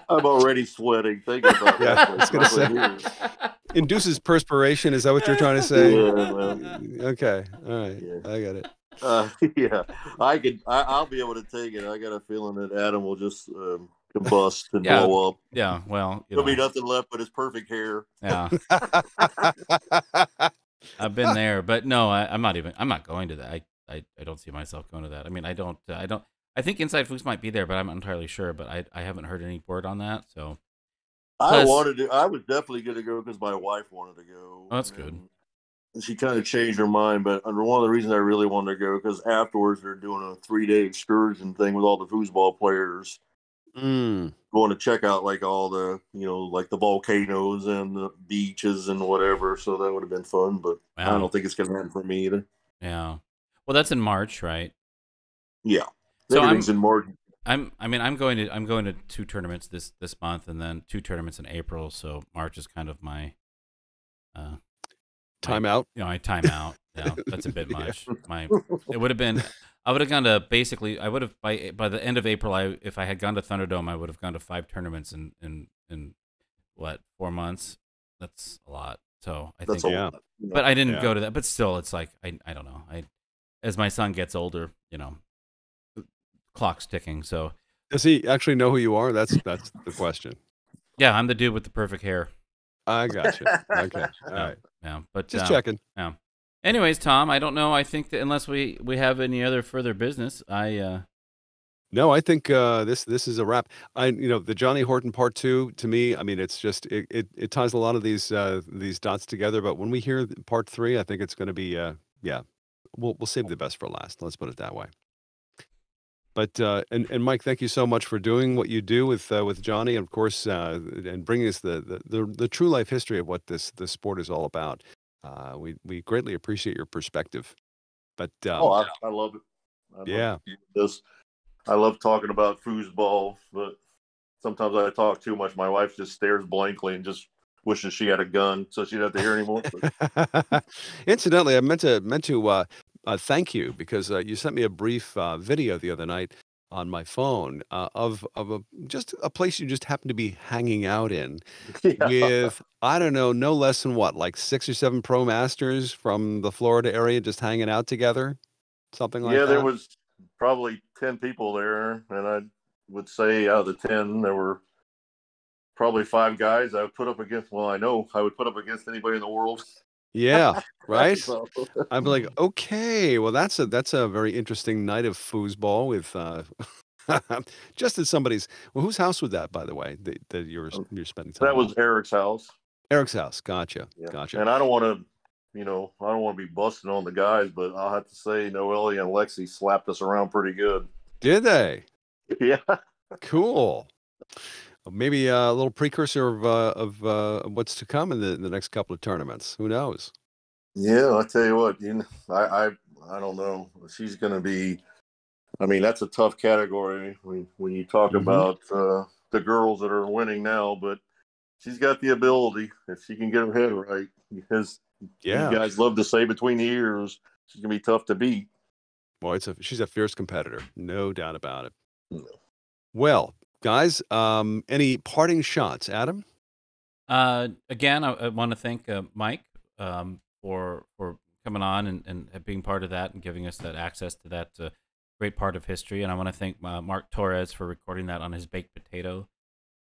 [SPEAKER 6] I'm already sweating thinking about that.
[SPEAKER 7] I was going to say, induces perspiration. Is that what you're trying to say?
[SPEAKER 6] Yeah, well,
[SPEAKER 7] okay. All right. Yeah. I got it.
[SPEAKER 6] Yeah, I'll be able to take it. I got a feeling that Adam will just combust and blow up.
[SPEAKER 2] Yeah. Well,
[SPEAKER 6] there'll be nothing left but his perfect hair.
[SPEAKER 2] Yeah. I've been there, but no, I'm not going to that. I don't see myself going to that. I mean, I think Inside Foos might be there, but I'm not entirely sure. But I haven't heard any word on that. So
[SPEAKER 6] I was definitely going to go because my wife wanted to go.
[SPEAKER 2] Oh, that's good.
[SPEAKER 6] She kind of changed her mind, but one of the reasons I really wanted to go because afterwards they're doing a 3-day excursion thing with all the foosball players. Going to check out like all the like the volcanoes and the beaches and whatever. So that would have been fun, but I don't think it's going to happen for me either.
[SPEAKER 2] Yeah. Well, that's in March, right?
[SPEAKER 6] Yeah.
[SPEAKER 2] So
[SPEAKER 6] everything's in March.
[SPEAKER 2] I'm going to 2 tournaments this month, and then 2 tournaments in April. So March is kind of my
[SPEAKER 7] time out.
[SPEAKER 2] My time out. Yeah, that's a bit much. It would have been. I would have gone to I would have by the end of April. If I had gone to Thunderdome, I would have gone to 5 tournaments in what 4 months. That's a lot. So I think, but I didn't go to that. But still, it's like I don't know. As my son gets older, clock's ticking. So
[SPEAKER 7] does he actually know who you are? That's the question.
[SPEAKER 2] Yeah, I'm the dude with the perfect hair.
[SPEAKER 7] I got you. Okay, all right.
[SPEAKER 2] Yeah, but
[SPEAKER 7] just checking.
[SPEAKER 2] Yeah. Anyways, Tom, I don't know. I think that unless we have any other further business,
[SPEAKER 7] No, I think this is a wrap. The Johnny Horton Part 2 to me, I mean, it's just it ties a lot of these dots together. But when we hear Part 3, I think it's going to be we'll save the best for last. Let's put it that way. But and Mike, thank you so much for doing what you do with Johnny, and of course, and bringing us the true life history of what this sport is all about. We greatly appreciate your perspective. But
[SPEAKER 6] I love it. I love talking about foosball, but sometimes I talk too much. My wife just stares blankly and just wishes she had a gun so she'd have to hear anymore.
[SPEAKER 7] Incidentally, I meant to thank you because you sent me a brief video the other night on my phone of just a place you just happen to be hanging out in with, I don't know, no less than like 6 or 7 pro masters from the Florida area just hanging out together, something like that.
[SPEAKER 6] Yeah, there was probably 10 people there, and I would say out of the 10, there were probably 5 guys I would put up against. Well, I know I would put up against anybody in the world.
[SPEAKER 7] Yeah, right.
[SPEAKER 6] So,
[SPEAKER 7] I'm like, okay, well, that's a very interesting night of foosball with just at somebody's. Well, whose house was that, by the way, that you're spending time?
[SPEAKER 6] that was Eric's house.
[SPEAKER 7] Eric's house. Gotcha.
[SPEAKER 6] Yeah.
[SPEAKER 7] Gotcha.
[SPEAKER 6] And I don't want to, I don't want to be busting on the guys, but I'll have to say Noelle and Lexi slapped us around pretty good.
[SPEAKER 7] Did they?
[SPEAKER 6] Yeah.
[SPEAKER 7] Cool. Maybe a little precursor of what's to come in the next couple of tournaments. Who knows?
[SPEAKER 6] Yeah, I tell you what, I don't know. She's going to be. I mean, that's a tough category when you talk about the girls that are winning now. But she's got the ability if she can get her head right. Because you guys love to say between the ears, she's going to be tough to beat.
[SPEAKER 7] Well, she's a fierce competitor, no doubt about it. No. Well, guys, any parting shots, Adam?
[SPEAKER 2] Again, I want to thank Mike for coming on and being part of that and giving us that access to that great part of history. And I want to thank Mark Torres for recording that on his baked potato.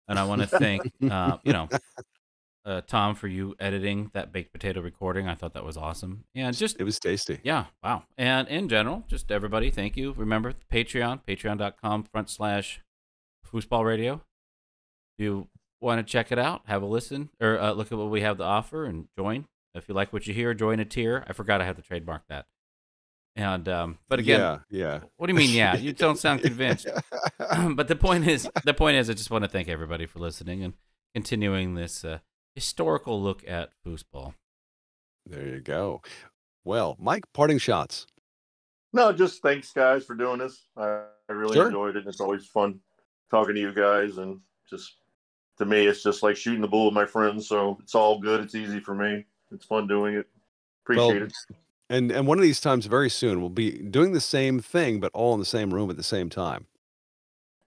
[SPEAKER 2] And I want to thank Tom for you editing that baked potato recording. I thought that was awesome. And just
[SPEAKER 7] it was tasty.
[SPEAKER 2] Yeah, wow. And in general, just everybody, thank you. Remember Patreon, patreon.com/foosball radio. If you want to check it out, have a listen, or look at what we have to offer and join. If you like what you hear, join a tier. I forgot I have to trademark that. And but again,
[SPEAKER 7] yeah.
[SPEAKER 2] What do you mean? Yeah, you don't sound convinced. But the point is, I just want to thank everybody for listening and continuing this historical look at foosball.
[SPEAKER 7] There you go. Well, Mike, parting shots.
[SPEAKER 6] No, just thanks, guys, for doing this. I really enjoyed it. It's always fun talking to you guys, and just to me, it's just like shooting the bull with my friends. So it's all good. It's easy for me. It's fun doing it. Appreciate it.
[SPEAKER 7] And one of these times, very soon, we'll be doing the same thing, but all in the same room at the same time.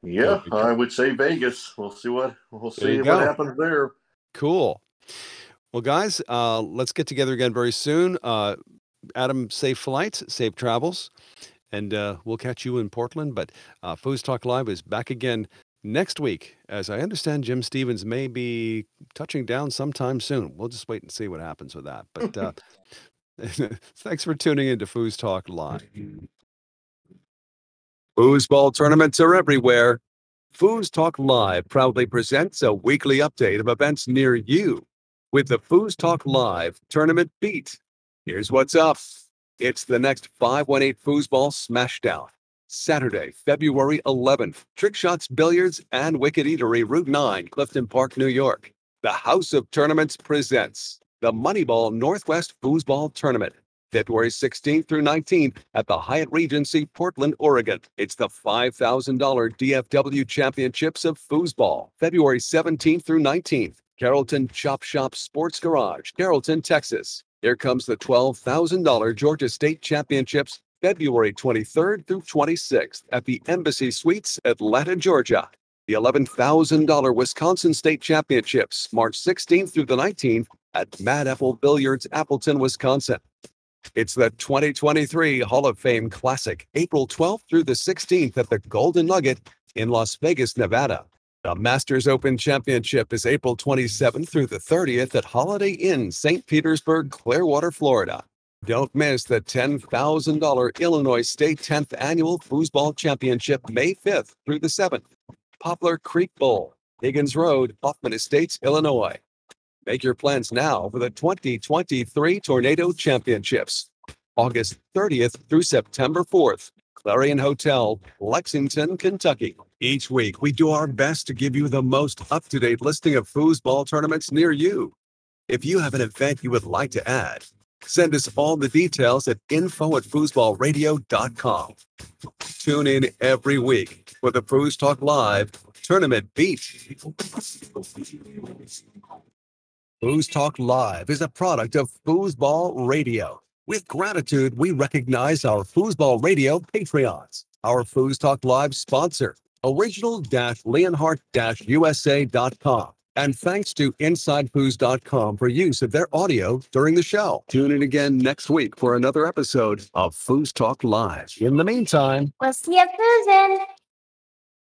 [SPEAKER 6] Yeah, I would say Vegas. We'll see what happens there.
[SPEAKER 7] Cool. Well, guys, let's get together again very soon. Adam, safe flights, safe travels, and we'll catch you in Portland. But FoosTalk Live is back again next week. As I understand, Jim Stevens may be touching down sometime soon. We'll just wait and see what happens with that. But thanks for tuning in to FoosTalk Live. Foosball tournaments are everywhere. FoosTalk Live proudly presents a weekly update of events near you with the FoosTalk Live Tournament Beat. Here's what's up. It's the next 518 Foosball Smashdown. Saturday, February 11th, Trick Shots Billiards and Wicked Eatery, Route 9, Clifton Park, New York. The House of Tournaments presents the Moneyball Northwest Foosball Tournament, February 16th through 19th at the Hyatt Regency, Portland, Oregon. It's the $5,000 DFW Championships of Foosball, February 17th through 19th. Carrollton Chop Shop Sports Garage, Carrollton, Texas. Here comes the $12,000 Georgia State Championships, February 23rd through 26th at the Embassy Suites, Atlanta, Georgia. The $11,000 Wisconsin State Championships, March 16th through the 19th at Mad Apple Billiards, Appleton, Wisconsin. It's the 2023 Hall of Fame Classic, April 12th through the 16th at the Golden Nugget in Las Vegas, Nevada. The Masters Open Championship is April 27th through the 30th at Holiday Inn, St. Petersburg, Clearwater, Florida. Don't miss the $10,000 Illinois State 10th Annual Foosball Championship, May 5th through the 7th. Poplar Creek Bowl, Higgins Road, Hoffman Estates, Illinois. Make your plans now for the 2023 Tornado Championships, August 30th through September 4th. Clarion Hotel, Lexington, Kentucky. Each week, we do our best to give you the most up-to-date listing of foosball tournaments near you. If you have an event you would like to add, send us all the details at info@foosballradio.com. Tune in every week for the FoosTalk Live Tournament Beat. FoosTalk Live is a product of Foosball Radio. With gratitude, we recognize our Foosball Radio Patreons, our FoosTalk Live sponsor, original-leonhardt-usa.com, and thanks to InsideFoos.com for use of their audio during the show. Tune in again next week for another episode of FoosTalk Live. In the meantime,
[SPEAKER 11] we'll see you, Susan.